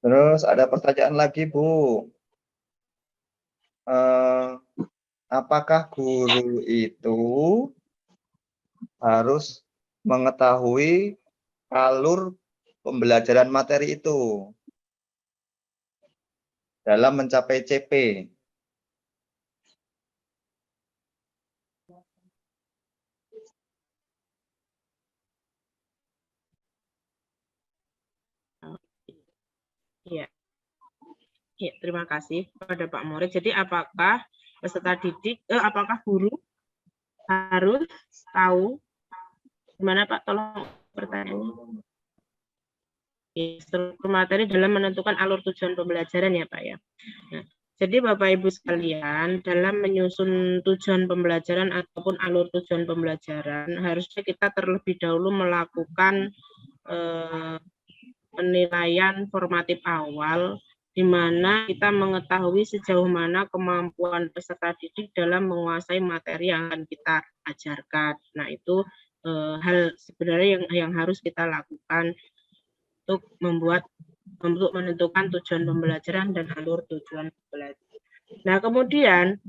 Terus ada pertanyaan lagi, Bu. Apakah guru itu harus mengetahui alur pembelajaran materi itu dalam mencapai CP? Iya. Ya, terima kasih kepada Pak Murid. Jadi apakah peserta didik, apakah guru harus tahu gimana Pak? Tolong pertanyaannya. Struktur materi dalam menentukan alur tujuan pembelajaran ya Pak ya. Nah, jadi Bapak Ibu sekalian, dalam menyusun tujuan pembelajaran ataupun alur tujuan pembelajaran, harusnya kita terlebih dahulu melakukan penilaian formatif awal, di mana kita mengetahui sejauh mana kemampuan peserta didik dalam menguasai materi yang akan kita ajarkan. Nah, itu hal sebenarnya yang harus kita lakukan untuk menentukan tujuan pembelajaran dan alur tujuan pembelajaran. Nah, kemudian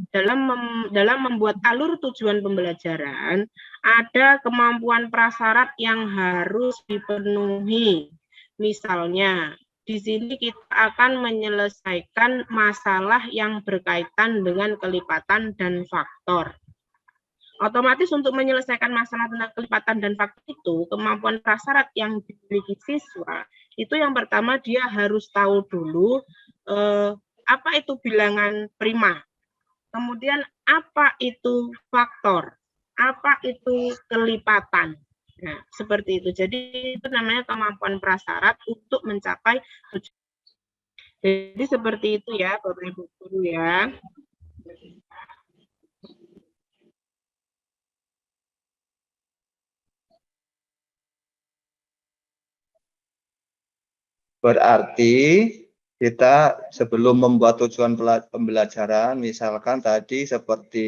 dalam membuat alur tujuan pembelajaran, ada kemampuan prasyarat yang harus dipenuhi. Misalnya, di sini kita akan menyelesaikan masalah yang berkaitan dengan kelipatan dan faktor. Otomatis untuk menyelesaikan masalah tentang kelipatan dan faktor itu, kemampuan prasyarat yang dimiliki siswa, itu yang pertama dia harus tahu dulu apa itu bilangan prima, kemudian apa itu faktor, apa itu kelipatan. Nah, seperti itu. Jadi itu namanya kemampuan prasyarat untuk mencapai tujuan. Jadi seperti itu ya, Bapak Ibu guru ya. Berarti kita sebelum membuat tujuan pembelajaran, misalkan tadi seperti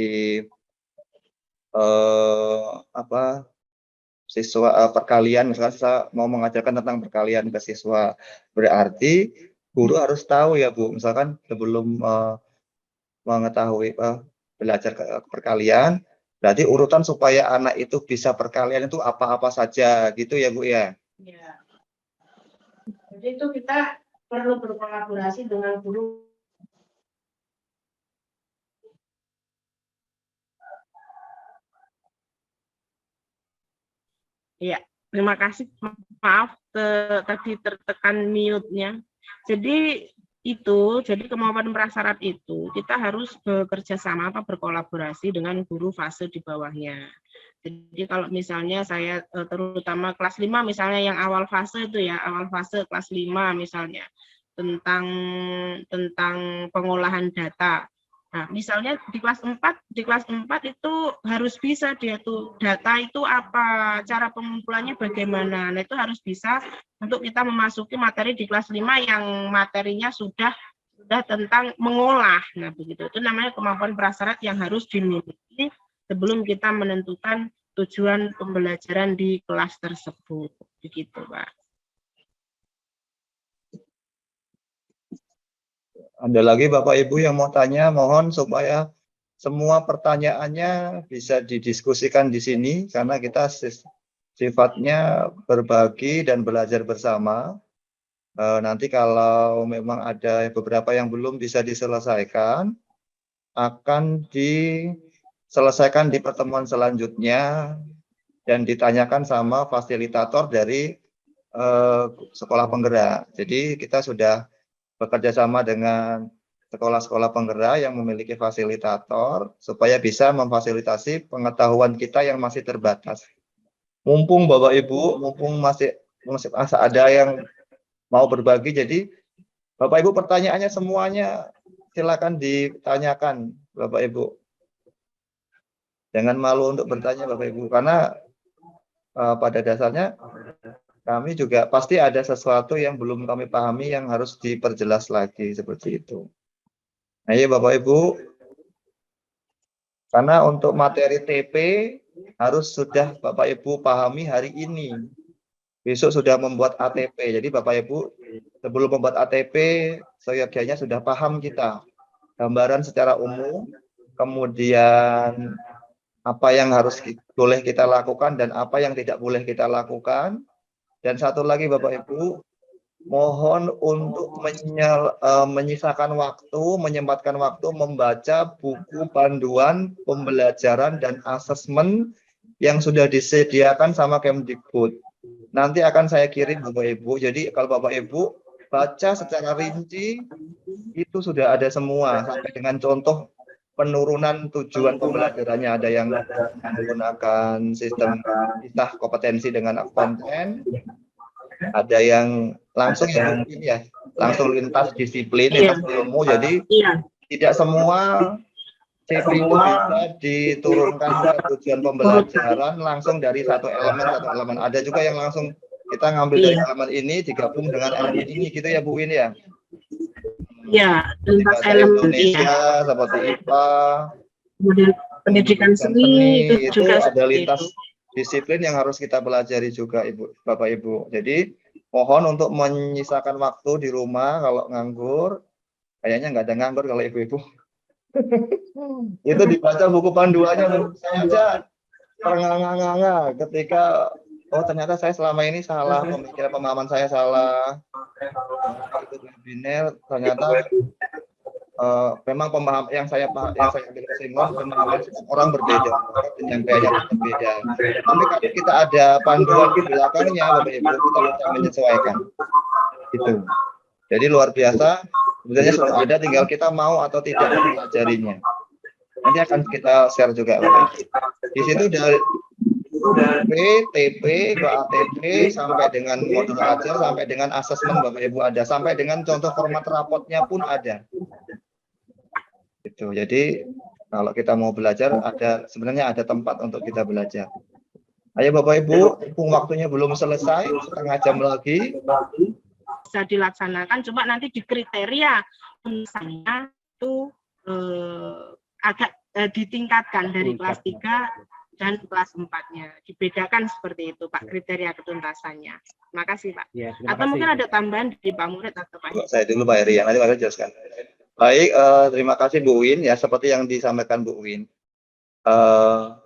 siswa perkalian, misalkan saya mau mengajarkan tentang perkalian ke siswa, berarti guru harus tahu ya Bu, misalkan sebelum mengetahui belajar perkalian, berarti urutan supaya anak itu bisa perkalian itu apa-apa saja, gitu ya Bu ya? Ya. Jadi itu kita perlu berkolaborasi dengan guru. Ya, terima kasih. Maaf tadi tertekan mute-nya. Jadi jadi kemampuan prasyarat itu kita harus bekerja sama atau berkolaborasi dengan guru fase di bawahnya. Jadi kalau misalnya saya terutama kelas 5 misalnya yang awal fase itu ya, awal fase kelas 5 misalnya tentang pengolahan data. Nah, misalnya di kelas 4 itu harus bisa dia tuh data itu apa, cara pengumpulannya bagaimana. Nah, itu harus bisa untuk kita memasuki materi di kelas 5 yang materinya sudah tentang mengolah. Nah, begitu. Itu namanya kemampuan prasyarat yang harus dimiliki sebelum kita menentukan tujuan pembelajaran di kelas tersebut. Begitu, Pak. Ada lagi Bapak Ibu yang mau tanya, mohon supaya semua pertanyaannya bisa didiskusikan di sini karena kita sifatnya berbagi dan belajar bersama. Nanti kalau memang ada beberapa yang belum bisa diselesaikan, akan diselesaikan di pertemuan selanjutnya dan ditanyakan sama fasilitator dari sekolah penggerak. Jadi kita sudah bekerja sama dengan sekolah-sekolah penggerak yang memiliki fasilitator supaya bisa memfasilitasi pengetahuan kita yang masih terbatas. Mumpung Bapak Ibu, mumpung masih ada yang mau berbagi, jadi Bapak Ibu pertanyaannya semuanya silakan ditanyakan Bapak Ibu. Jangan malu untuk bertanya Bapak Ibu, karena pada dasarnya kami juga pasti ada sesuatu yang belum kami pahami yang harus diperjelas lagi seperti itu. Ayo Bapak Ibu, karena untuk materi TP harus sudah Bapak Ibu pahami hari ini. Besok sudah membuat ATP, jadi Bapak Ibu sebelum membuat ATP, seyogyanya sudah paham kita. Gambaran secara umum, kemudian apa yang boleh kita lakukan dan apa yang tidak boleh kita lakukan. Dan satu lagi Bapak Ibu, mohon untuk menyisakan waktu, menyempatkan waktu membaca buku panduan pembelajaran dan asesmen yang sudah disediakan sama Kemdikbud. Nanti akan saya kirim Bapak Ibu. Jadi kalau Bapak Ibu baca secara rinci, itu sudah ada semua sampai dengan contoh penurunan tujuan pembelajarannya. Ada yang menggunakan sistem pisah kompetensi dengan konten, ada yang langsung langsung lintas disiplin, lintas ilmu. Jadi tidak semua CP itu bisa diturunkan ke tujuan pembelajaran langsung dari satu elemen. Ada juga yang langsung kita ngambil dari elemen ini digabung dengan elemen ini, gitu ya Bu Win ya? Iya, lintas elemen Indonesia seperti IPA, kemudian pendidikan seni itu juga ada lintas disiplin yang harus kita pelajari juga Bapak Ibu. Jadi mohon untuk menyisakan waktu di rumah kalau nganggur, kayaknya nggak ada nganggur kalau ibu-ibu. Itu dibaca buku panduannya. Saya aja ternganga-nganga ketika ternyata saya selama ini salah, pemikiran pemahaman saya salah. Ikut webinar ternyata memang pemahaman yang saya ambil kesimpulan pemahaman orang berbeda, penyampaiannya berbeda. Tapi kalau kita ada panduan di belakangnya, Bapak Ibu, kita bisa menyesuaikan. Itu. Jadi luar biasa. Sebenarnya sudah ada, tinggal kita mau atau tidak mempelajarinya. Nanti akan kita share juga, Bapak. Di situ dari TP ke ATP sampai dengan modul ajar sampai dengan asesmen Bapak Ibu ada, sampai dengan contoh format rapotnya pun ada. Itu. Jadi kalau kita mau belajar sebenarnya ada tempat untuk kita belajar. Ayo Bapak Ibu, waktunya belum selesai, setengah jam lagi. Bisa dilaksanakan, cuma nanti di kriteria misalnya itu agak ditingkatkan dari kelas 3 dan kelas 4-nya. Dibedakan seperti itu Pak, kriteria ketuntasannya. Terima kasih Pak. Ya, atau mungkin ada tambahan dari Pak Murid atau Pak? Saya dulu Pak Heri, nanti Pak Heri jelaskan. Baik, terima kasih Bu Win, ya seperti yang disampaikan Bu Win.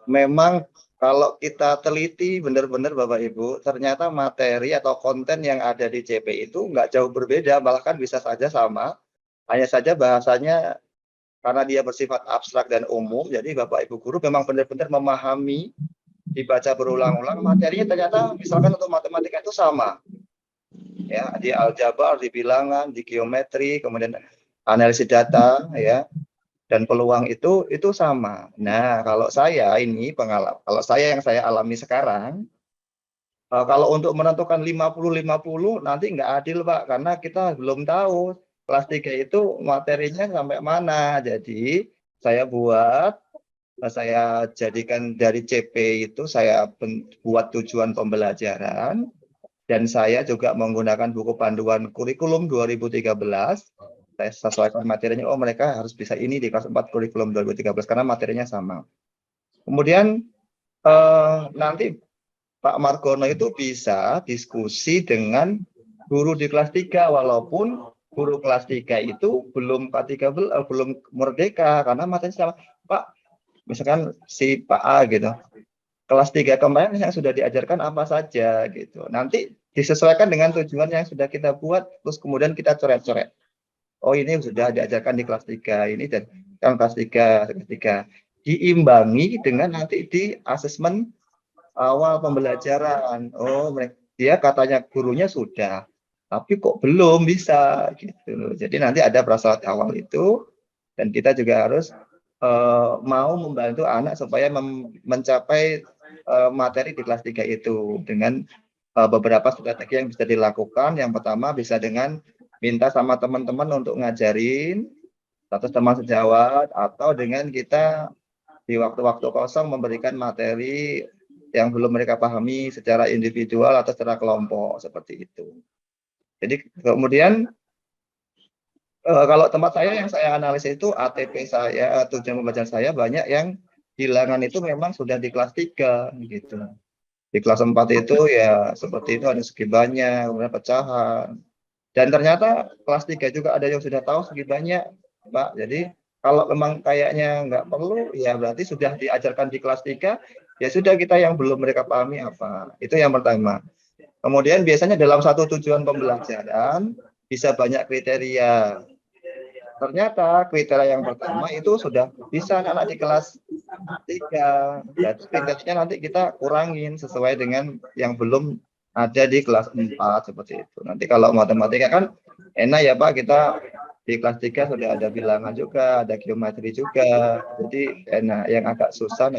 Memang kalau kita teliti benar-benar Bapak Ibu, ternyata materi atau konten yang ada di CP itu nggak jauh berbeda, bahkan bisa saja sama. Hanya saja bahasanya karena dia bersifat abstrak dan umum, jadi Bapak Ibu guru memang benar-benar memahami, dibaca berulang-ulang, materinya ternyata misalkan untuk matematika itu sama. Ya, di aljabar, di bilangan, di geometri, kemudian analisis data, ya. Dan peluang itu sama. Nah, kalau saya ini pengalaman, kalau saya yang saya alami sekarang, kalau untuk menentukan 50-50 nanti nggak adil Pak, karena kita belum tahu kelas 3 itu materinya sampai mana. Jadi saya jadikan dari CP itu saya buat tujuan pembelajaran, dan saya juga menggunakan buku panduan kurikulum 2013. Saya sesuaikan materinya, mereka harus bisa ini di kelas 4 kurikulum 2013 karena materinya sama. Kemudian nanti Pak Margono itu bisa diskusi dengan guru di kelas 3 walaupun guru kelas 3 itu belum K13, belum merdeka karena matanya sama Pak, misalkan si Pak A gitu. Kelas 3 kemarin yang sudah diajarkan apa saja gitu. Nanti disesuaikan dengan tujuan yang sudah kita buat, terus kemudian kita coret-coret. Oh ini sudah diajarkan di kelas 3, ini dan kelas 3. Diimbangi dengan nanti di asesmen awal pembelajaran. Oh, dia katanya gurunya sudah, tapi kok belum bisa gitu. Jadi nanti ada prasarat awal itu, dan kita juga harus mau membantu anak supaya mencapai materi di kelas 3 itu dengan beberapa strategi yang bisa dilakukan. Yang pertama bisa dengan minta sama teman-teman untuk ngajarin status teman sejawat, atau dengan kita di waktu-waktu kosong memberikan materi yang belum mereka pahami secara individual atau secara kelompok, seperti itu. Jadi kemudian kalau tempat saya yang saya analisis itu ATP saya, tujuan pembelajaran saya banyak yang hilangan itu memang sudah di kelas 3 gitu. Di kelas 4 itu ya seperti itu, ada segi banyak, kemudian pecahan. Dan ternyata kelas 3 juga ada yang sudah tahu segi banyak, Pak. Jadi kalau memang kayaknya nggak perlu, ya berarti sudah diajarkan di kelas 3, ya sudah, kita yang belum mereka pahami apa. Itu yang pertama. Kemudian biasanya dalam satu tujuan pembelajaran bisa banyak kriteria. Ternyata kriteria yang pertama itu sudah bisa anak di kelas 3. Jadi kriterianya nanti kita kurangin sesuai dengan yang belum ada di kelas 4, seperti itu. Nanti kalau matematika kan enak ya Pak, kita di kelas 3 sudah ada bilangan juga, ada geometri juga. Jadi enak. Yang agak susah,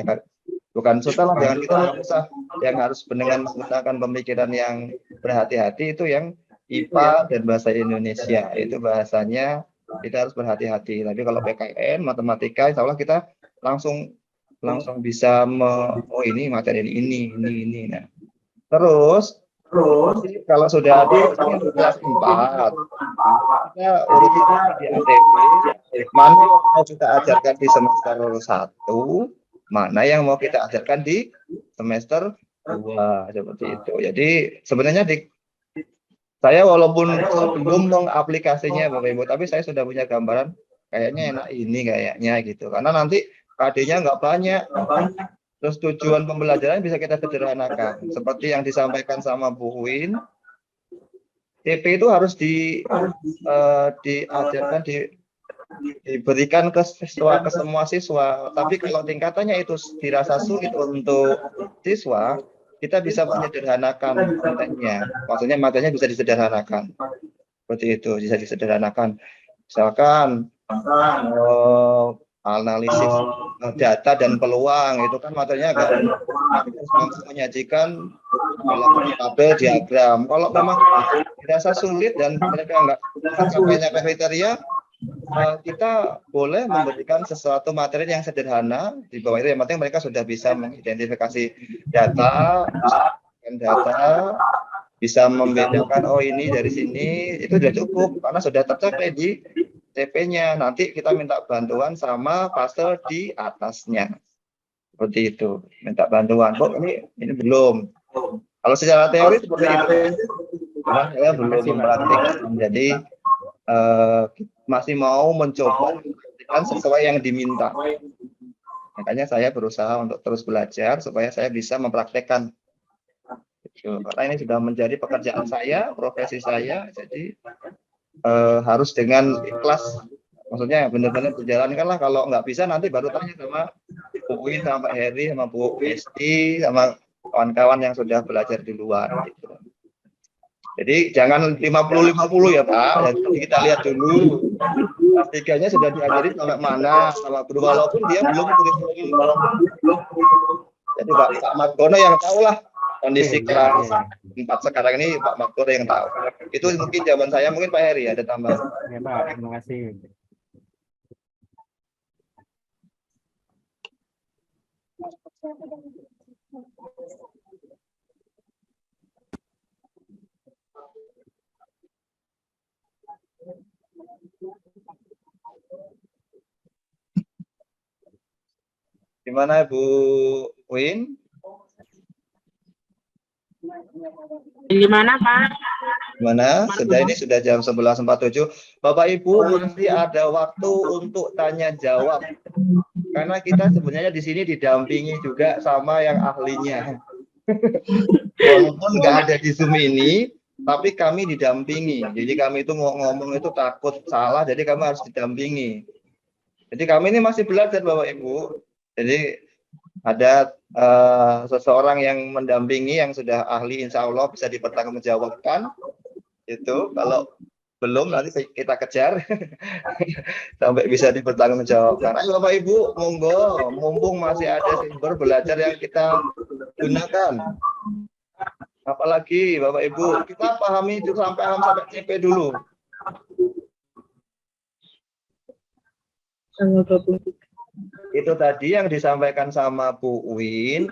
bukan susah lah, jangan kita yang susah, yang harus dengan menggunakan pemikiran yang berhati-hati itu yang IPA dan bahasa Indonesia. Itu bahasanya kita harus berhati-hati. Tapi kalau PKN, matematika, insya Allah kita langsung bisa oh ini materi ini. Nah, terus kalau sudah di kelas 4, kita urutin di ATP, mana yang mau kita ajarkan di semester 1, mana yang mau kita ajarkan di semester 2, seperti itu. Jadi sebenarnya saya walaupun belum mengaplikasinya Bapak Ibu, tapi saya sudah punya gambaran kayaknya enak ini kayaknya gitu. Karena nanti KD-nya nggak banyak. Terus tujuan pembelajaran bisa kita sederhanakan. Seperti yang disampaikan sama Bu Win, TP itu harus diajarkan, diberikan ke semua siswa. Tapi kalau tingkatannya itu dirasa sulit untuk siswa, kita bisa menyederhanakan kontennya. Maksudnya materinya bisa disederhanakan. Seperti itu, bisa disederhanakan. Misalkan analisis data dan peluang, itu kan materinya agak mampu menyajikan tabel, diagram. Kalau memang dirasa sulit dan mereka nggak mencapai kriteria, kita boleh memberikan sesuatu materi yang sederhana. Di bawah itu yang penting mereka sudah bisa mengidentifikasi data, bisa membedakan oh ini dari sini, itu sudah cukup karena sudah tercapai di TP-nya. Nanti kita minta bantuan sama fase di atasnya. Seperti itu, minta bantuan. Kok ini belum. Kalau secara teori seperti itu, saya belum mempraktikkan. Jadi masih mau mencoba mempraktikkan sesuai yang diminta. Makanya saya berusaha untuk terus belajar supaya saya bisa mempraktekkan. Karena ini sudah menjadi pekerjaan saya, profesi saya, jadi harus dengan ikhlas. Maksudnya benar-benar dijalankan lah. Kalau nggak bisa nanti baru tanya sama Bu Win, sama Pak Heri, sama Bu Esti, sama kawan-kawan yang sudah belajar di luar. Gitu. Jadi jangan 50-50 ya Pak. Jadi kita lihat dulu kelas 3-nya sudah diajari sampai mana sama guru, walaupun dia belum kurikulum. Jadi Pak Margono yang tahu lah kondisi kelas 4 sekarang ini, Pak Margono yang tahu. Itu mungkin jawaban saya. Mungkin Pak Heri ada tambahan. Ya Pak, terima kasih. Gimana Bu Win? Gimana Pak? Gimana? Ini sudah jam 11.47. Bapak Ibu masih ada waktu untuk tanya jawab. Karena kita sebenarnya di sini didampingi juga sama yang ahlinya. Walaupun nggak ada di Zoom ini, tapi kami didampingi. Jadi kami itu ngomong itu takut salah, jadi kami harus didampingi. Jadi kami ini masih belajar Bapak Ibu. Jadi ada seseorang yang mendampingi yang sudah ahli, insya Allah bisa dipertanggungjawabkan. Itu kalau belum nanti kita kejar sampai bisa dipertanggungjawabkan. Ayo Bapak Ibu, monggo, mumpung masih ada sumber belajar yang kita gunakan. Apalagi Bapak Ibu, kita pahami itu sampai CP dulu. Itu tadi yang disampaikan sama Bu Uin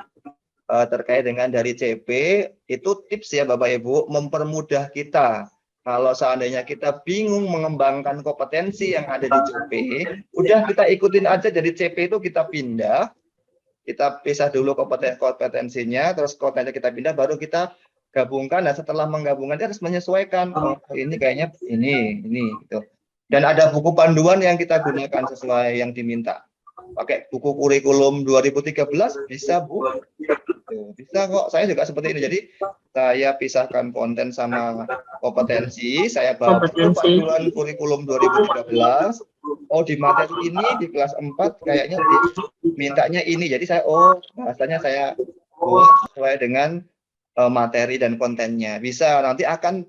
terkait dengan dari CP, itu tips ya Bapak Ibu, mempermudah kita. Kalau seandainya kita bingung mengembangkan kompetensi yang ada di CP, udah kita ikutin aja dari CP itu kita pindah, kita pisah dulu kompetensinya, terus kontennya kita pindah, baru kita gabungkan. Nah setelah menggabungkan dia harus menyesuaikan. Oh ini kayaknya ini gitu. Dan ada buku panduan yang kita gunakan sesuai yang diminta. Pakai buku kurikulum 2013 bisa Bu, bisa kok. Saya juga seperti ini. Jadi saya pisahkan konten sama kompetensi. Saya bawa panduan kurikulum 2013. Oh di materi ini di kelas 4 kayaknya mintanya ini. Jadi saya bahasanya saya buat sesuai dengan materi dan kontennya. Bisa nanti akan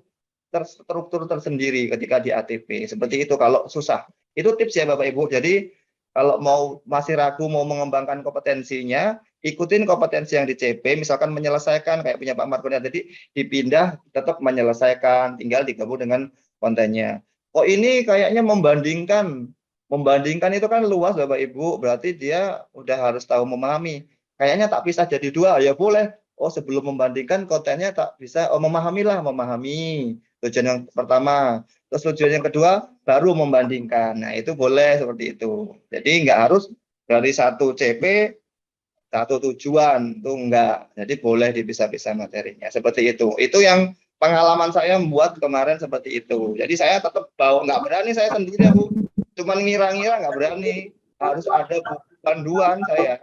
terstruktur tersendiri ketika di ATP. Seperti itu kalau susah. Itu tips ya Bapak Ibu. Jadi kalau masih ragu mau mengembangkan kompetensinya, ikutin kompetensi yang di CP, misalkan menyelesaikan kayak punya Pak Markonia tadi, dipindah tetap menyelesaikan, tinggal digabung dengan kontennya. Oh ini kayaknya membandingkan itu kan luas Bapak Ibu, berarti dia udah harus tahu memahami. Kayaknya tak pisah jadi dua, ya boleh. Oh sebelum membandingkan kontennya tak bisa, memahami tujuan yang pertama. Terus tujuan yang kedua baru membandingkan. Nah itu boleh seperti itu. Jadi nggak harus dari satu CP satu tujuan, itu enggak. Jadi boleh dipisah-pisah materinya seperti itu. Itu yang pengalaman saya membuat kemarin seperti itu. Jadi saya tetap bawa, nggak berani saya sendiri Bu. Cuman ngira-ngira nggak berani. Harus ada buku panduan saya.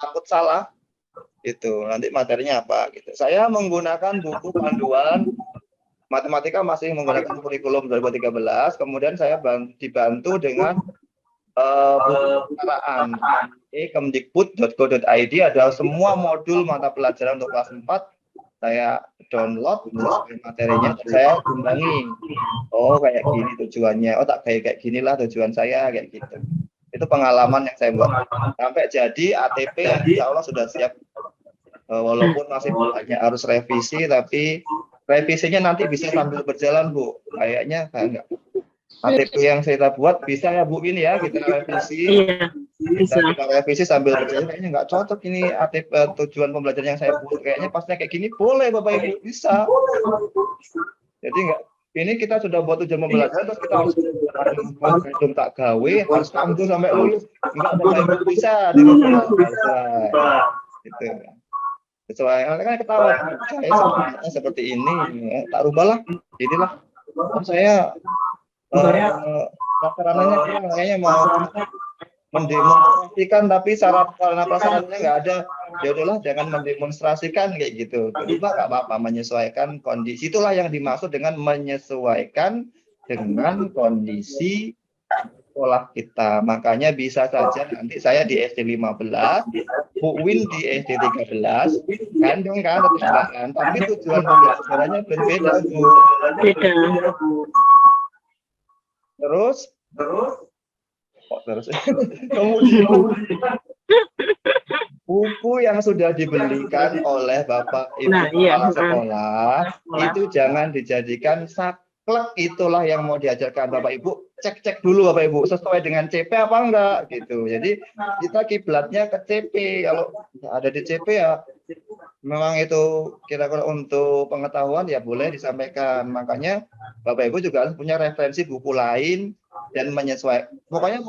Takut salah. Itu nanti materinya apa gitu. Saya menggunakan buku panduan matematika masih menggunakan kurikulum 2013, kemudian saya dibantu dengan buku kejuaraan kemdikbud.go.id, ada semua modul mata pelajaran untuk kelas 4, saya download materinya, saya kembangin. Oh kayak gini tujuannya, oh tak kayak ginilah tujuan saya, kayak gitu. Itu pengalaman yang saya buat. Sampai jadi ATP yang insya Allah sudah siap. Walaupun masih banyak harus revisi, tapi revisinya nanti bisa sambil berjalan Bu. Kayaknya enggak. ATP yang saya buat bisa ya Bu ini ya, kita revisi. Kita revisi sambil berjalan. Kayaknya nggak cocok ini ATP tujuan pembelajaran yang saya buat. Kayaknya pasnya kayak gini, boleh Bapak Ibu, bisa. Jadi enggak. Ini kita sudah buat tujuan pembelajaran, terus kita harus belum tak gawe, harus kambuh sampai lulus. Enggak Bapak Ibu, bisa dirubah. Gitu. Sesuai kan ketawa saya seperti ini, tak rubahlah, inilah saya prasarananya kayaknya mau mendemonstrasikan tapi syarat sarana prasarananya nggak ada, ya udahlah jangan mendemonstrasikan kayak gitu, coba nggak apa-apa, menyesuaikan kondisi. Itulah yang dimaksud dengan menyesuaikan dengan kondisi sekolah kita. Makanya bisa saja nanti saya di SD 15, Bu Win di SD 13, kandung kan tetanggaan, tapi tujuan pembelajarannya berbeda Bu. Beda. Terus kemudian buku yang sudah dibelikan oleh Bapak Ibu kepala sekolah itu jangan dijadikan saklek. Itulah yang mau diajarkan Bapak Ibu. cek dulu Bapak Ibu sesuai dengan CP apa enggak gitu. Jadi kita kiblatnya ke CP. Kalau ada di CP ya memang itu kira-kira untuk pengetahuan ya boleh disampaikan. Makanya Bapak Ibu juga harus punya referensi buku lain dan menyesuaikan. Pokoknya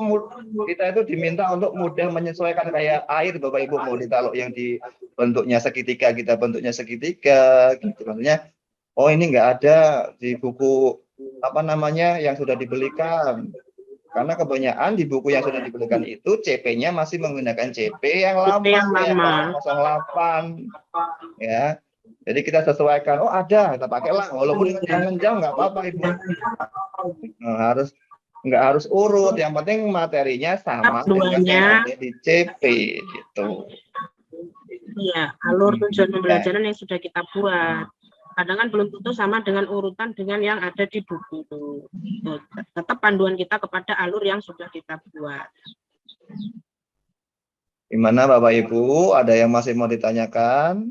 kita itu diminta untuk mudah menyesuaikan kayak air Bapak Ibu mau ditaruh yang di bentuknya segitiga kita bentuknya segitiga gitu. Maksudnya oh ini enggak ada di buku apa namanya yang sudah dibelikan. Karena kebanyakan di buku yang sudah dibelikan itu CP-nya masih menggunakan CP yang lama, yang ya, lama. 08 ya. Jadi kita sesuaikan. Oh ada, kita pakailah walaupun jam nggak apa-apa Ibu. Nah, nggak harus urut, yang penting materinya sama dengan yang ada di CP gitu. Iya, alur tujuan pembelajaran yang sudah kita buat. Kadang kan belum tentu sama dengan urutan dengan yang ada di buku itu. Tetap panduan kita kepada alur yang sudah kita buat. Gimana Bapak Ibu? Ada yang masih mau ditanyakan?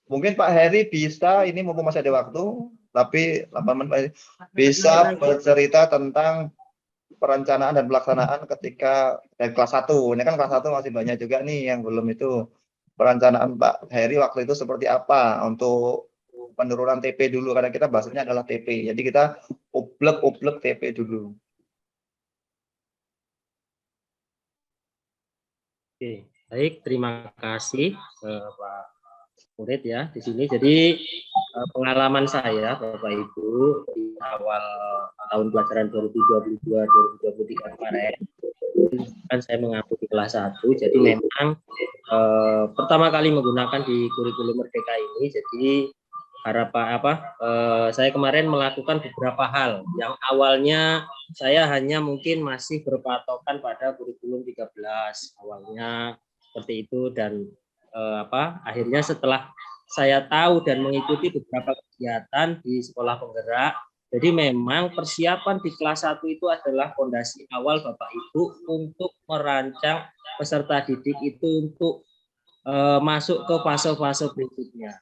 Mungkin Pak Heri bisa, ini mumpung masih ada waktu, tapi 8 menit bisa bercerita tentang perencanaan dan pelaksanaan ketika dari kelas 1. Ini kan kelas 1 masih banyak juga nih yang belum itu. Perencanaan Pak Heri waktu itu seperti apa untuk penurunan TP dulu, karena kita bahasanya adalah TP. Jadi kita ublek TP dulu. Oke, baik, terima kasih Pak Murid ya di sini. Jadi pengalaman saya Bapak Ibu di awal tahun pelajaran 2022-2023 kemarin kan saya mengaku di kelas 1. Jadi memang pertama kali menggunakan di kurikulum Merdeka ini. Jadi saya kemarin melakukan beberapa hal yang awalnya saya hanya mungkin masih berpatokan pada kurikulum 13 awalnya seperti itu, dan akhirnya setelah saya tahu dan mengikuti beberapa kegiatan di sekolah penggerak, jadi memang persiapan di kelas 1 itu adalah fondasi awal Bapak Ibu untuk merancang peserta didik itu untuk masuk ke fase-fase berikutnya.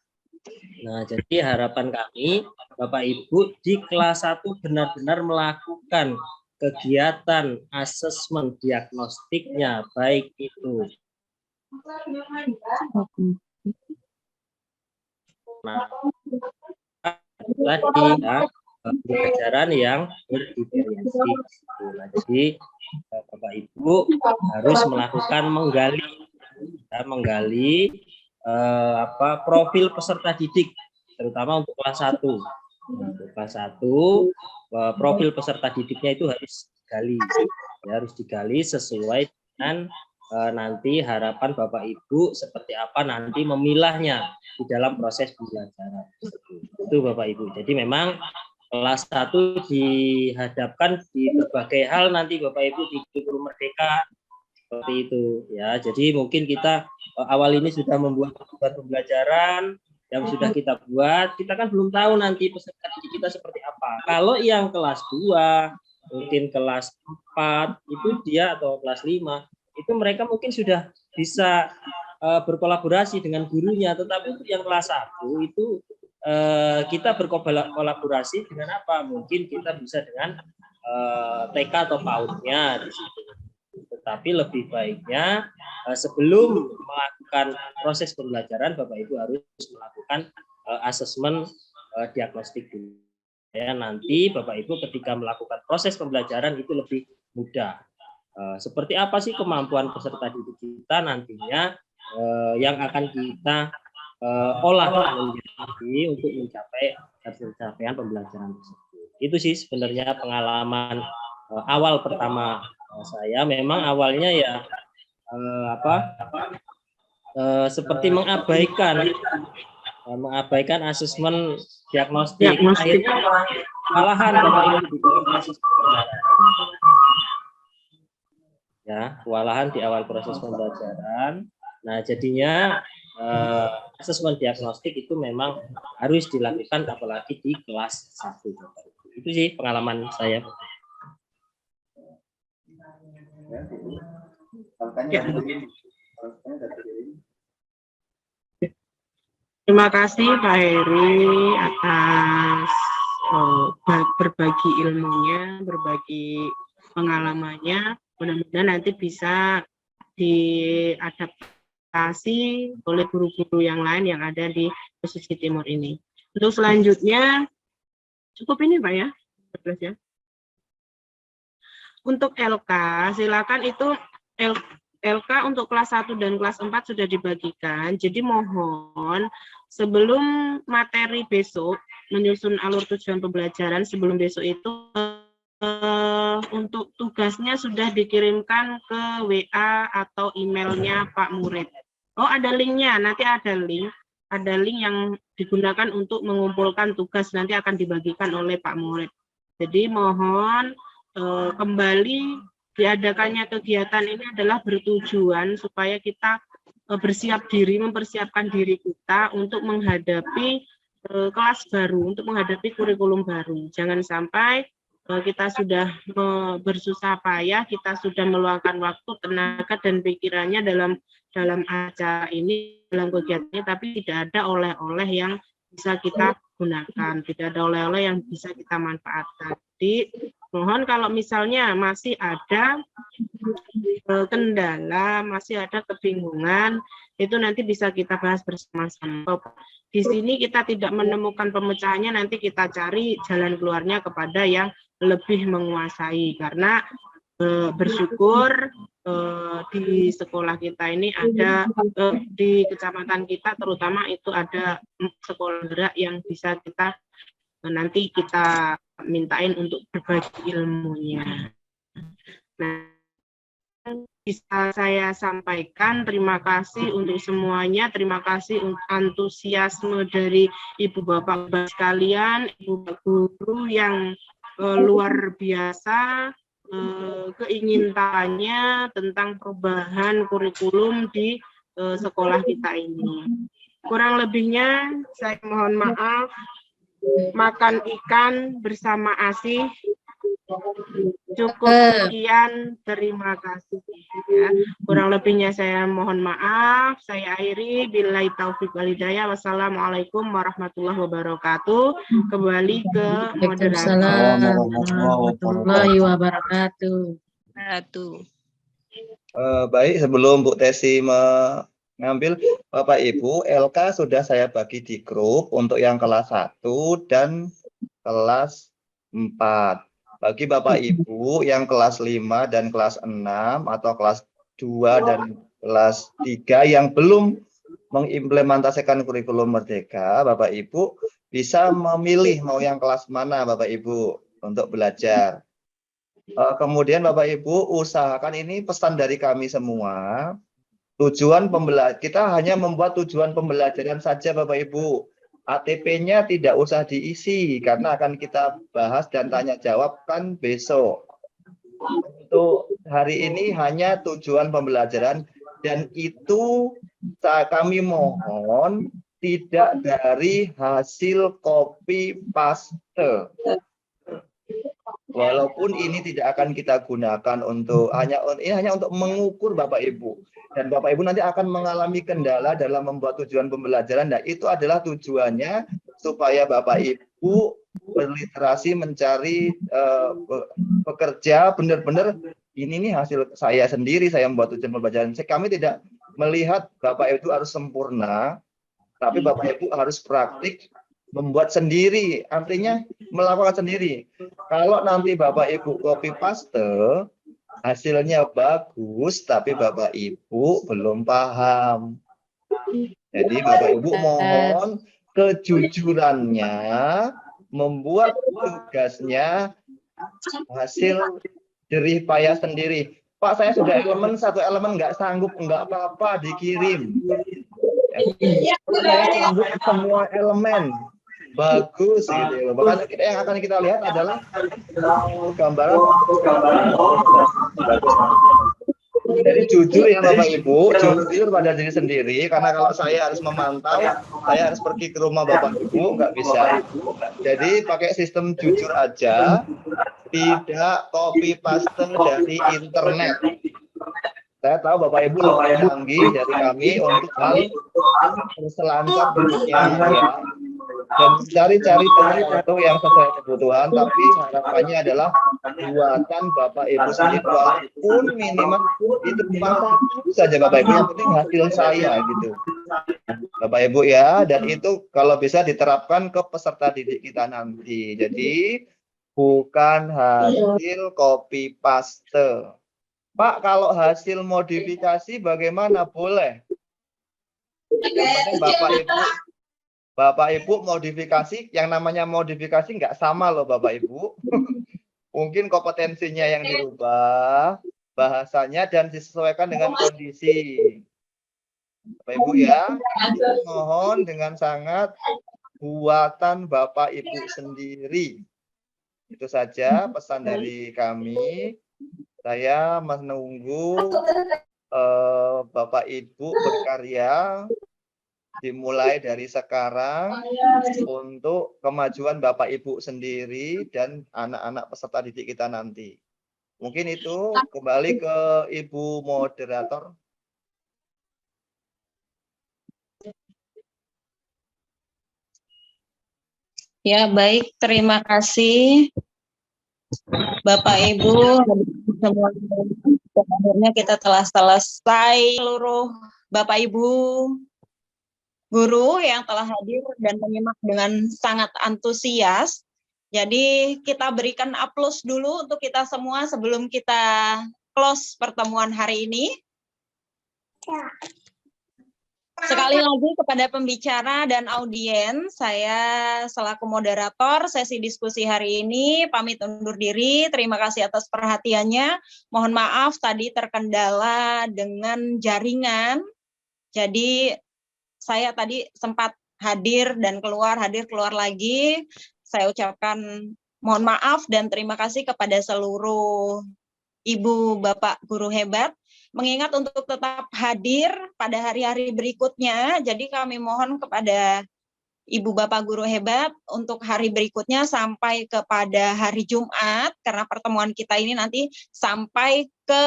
Nah, jadi harapan kami Bapak Ibu di kelas 1 benar-benar melakukan kegiatan asesmen diagnostiknya, baik itu tadi ya, pelajaran yang berdiferensiasi. Nah, jadi Bapak Ibu harus melakukan menggali profil peserta didik, terutama untuk kelas 1. Untuk kelas 1 profil peserta didiknya itu harus digali sesuai dengan nanti harapan Bapak Ibu seperti apa nanti memilahnya di dalam proses pembelajaran. Itu Bapak Ibu. Jadi memang kelas 1 dihadapkan di berbagai hal nanti Bapak Ibu di kurikulum Merdeka seperti itu ya. Jadi mungkin kita awal ini sudah membuat pembelajaran yang sudah kita buat, kita kan belum tahu nanti peserta didik kita seperti apa. Kalau yang kelas 2, mungkin kelas 4 itu dia, atau kelas 5 itu mereka mungkin sudah bisa berkolaborasi dengan gurunya, tetapi untuk yang kelas 1 itu kita berkolaborasi dengan apa? Mungkin kita bisa dengan TK atau PAUD-nya di situ. Tetapi lebih baiknya sebelum melakukan proses pembelajaran, Bapak Ibu harus melakukan asesmen diagnostik dulu. Ya, nanti Bapak Ibu ketika melakukan proses pembelajaran itu lebih mudah. Seperti apa sih kemampuan peserta didik kita nantinya yang akan kita olah untuk mencapai capaian pembelajaran tersebut. Itu sih sebenarnya pengalaman awal pertama saya. Memang awalnya ya seperti mengabaikan asesmen diagnostik. Akhirnya kewalahan Bapak Ibu di proses kewalahan di awal proses pembelajaran. Nah, jadinya asesmen diagnostik itu memang harus dilakukan apalagi di kelas 1. Itu sih pengalaman saya. Terima kasih Pak Heri atas berbagi ilmunya, berbagi pengalamannya. Mudah-mudahan nanti bisa diadaptasi oleh guru-guru yang lain yang ada di Mesuji Timur ini. Untuk selanjutnya, cukup ini Pak ya? Ya. Untuk LK, silakan itu LK untuk kelas 1 dan kelas 4 sudah dibagikan. Jadi mohon sebelum materi besok, menyusun alur tujuan pembelajaran, sebelum besok itu untuk tugasnya sudah dikirimkan ke WA atau emailnya Pak Murid. Oh, ada linknya, nanti ada link yang digunakan untuk mengumpulkan tugas, nanti akan dibagikan oleh Pak Murid. Jadi mohon kembali diadakannya kegiatan ini adalah bertujuan supaya kita mempersiapkan diri kita untuk menghadapi kelas baru, untuk menghadapi kurikulum baru. Jangan sampai kita sudah bersusah payah, kita sudah meluangkan waktu, tenaga, dan pikirannya dalam acara ini, dalam kegiatannya, tapi tidak ada oleh-oleh yang bisa kita gunakan, tidak ada oleh-oleh yang bisa kita manfaatkan. Jadi mohon kalau misalnya masih ada kendala, masih ada kebingungan, itu nanti bisa kita bahas bersama-sama. Di sini kita tidak menemukan pemecahannya, nanti kita cari jalan keluarnya kepada yang lebih menguasai. Karena bersyukur di sekolah kita ini ada, di kecamatan kita terutama itu ada sekolah gerak yang bisa kita nanti kita mintain untuk berbagi ilmunya. Nah, bisa saya sampaikan terima kasih untuk semuanya, terima kasih untuk antusiasme dari Ibu Bapak sekalian, Ibu guru yang luar biasa, keingintahuannya tentang perubahan kurikulum di sekolah kita ini. Kurang lebihnya saya mohon maaf. Makan ikan bersama ASih. Cukup sekian, terima kasih. Ya. Kurang lebihnya saya mohon maaf. Saya akhiri, billahi taufik wal hidayah. Wassalamualaikum warahmatullahi wabarakatuh. Kembali ke moderator. Warahmatullahi wabarakatuh. Baik, sebelum Bu Tesi mengambil, Bapak Ibu, LK sudah saya bagi di grup untuk yang kelas 1 dan kelas 4. Bagi Bapak Ibu yang kelas 5 dan kelas 6 atau kelas 2 dan kelas 3 yang belum mengimplementasikan kurikulum Merdeka, Bapak Ibu bisa memilih mau yang kelas mana Bapak Ibu untuk belajar. Kemudian Bapak Ibu usahakan, ini pesan dari kami semua, tujuan pembelajaran kita hanya membuat tujuan pembelajaran saja Bapak Ibu. ATP-nya tidak usah diisi karena akan kita bahas dan tanya jawab kan besok. Untuk hari ini hanya tujuan pembelajaran, dan itu kami mohon tidak dari hasil copy paste. Walaupun ini tidak akan kita gunakan untuk ini hanya untuk mengukur Bapak Ibu, dan Bapak Ibu nanti akan mengalami kendala dalam membuat tujuan pembelajaran. Nah, itu adalah tujuannya supaya Bapak Ibu berliterasi mencari pekerja benar-benar ini nih hasil saya sendiri, saya membuat tujuan pembelajaran. Kami tidak melihat Bapak Ibu harus sempurna, tapi Bapak Ibu harus praktik membuat sendiri, artinya melakukan sendiri. Kalau nanti Bapak Ibu copy paste, hasilnya bagus, tapi Bapak Ibu belum paham. Jadi Bapak Ibu mohon kejujurannya, membuat tugasnya hasil jerih payah sendiri. Pak, saya sudah satu elemen nggak sanggup, nggak apa-apa, dikirim. Saya sanggup semua elemen. Bagus gitu loh. Bahkan yang akan kita lihat adalah gambaran. Jadi jujur ya Bapak Ibu, jujur pada diri sendiri, karena kalau saya harus memantau, saya harus pergi ke rumah Bapak Ibu, nggak bisa. Jadi pakai sistem jujur aja, tidak copy paste dari internet. Saya tahu Bapak Ibu lebih canggih dari kami untuk hal terselancar bentuknya. Ya. dan cari-cari sesuatu yang sesuai kebutuhan, tapi harapannya adalah buatan Bapak Ibu sendiri, walaupun minimal itu cuma satu saja Bapak Ibu, yang penting hasil saya gitu Bapak Ibu ya. Dan itu kalau bisa diterapkan ke peserta didik kita nanti. Jadi bukan hasil copy paste. Pak, kalau hasil modifikasi bagaimana? Boleh. Yang penting Bapak Ibu modifikasi, yang namanya modifikasi nggak sama loh Bapak Ibu. Mungkin kompetensinya yang dirubah, bahasanya, dan disesuaikan dengan kondisi. Bapak Ibu ya, itu mohon dengan sangat buatan Bapak Ibu sendiri. Itu saja pesan dari kami. Saya menunggu Bapak Ibu berkarya dimulai dari sekarang untuk kemajuan Bapak Ibu sendiri dan anak-anak peserta didik kita nanti. Mungkin itu, kembali ke Ibu moderator. Ya, baik. Terima kasih Bapak Ibu. Semua akhirnya kita telah selesai. Seluruh Bapak Ibu guru yang telah hadir dan menyimak dengan sangat antusias. Jadi kita berikan aplaus dulu untuk kita semua sebelum kita close pertemuan hari ini. Sekali lagi kepada pembicara dan audiens, saya selaku moderator sesi diskusi hari ini pamit undur diri. Terima kasih atas perhatiannya. Mohon maaf tadi terkendala dengan jaringan. Jadi saya tadi sempat hadir keluar lagi. Saya ucapkan mohon maaf dan terima kasih kepada seluruh Ibu Bapak guru hebat. Mengingat untuk tetap hadir pada hari-hari berikutnya, jadi kami mohon kepada Ibu Bapak guru hebat untuk hari berikutnya sampai kepada hari Jumat, karena pertemuan kita ini nanti sampai ke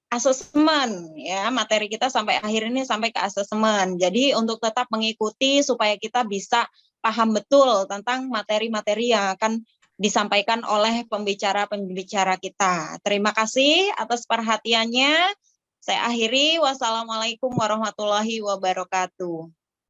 asesmen, ya, materi kita sampai akhir ini sampai ke asesmen. Jadi untuk tetap mengikuti supaya kita bisa paham betul tentang materi-materi yang akan disampaikan oleh pembicara-pembicara kita. Terima kasih atas perhatiannya. Saya akhiri. Wassalamualaikum warahmatullahi wabarakatuh.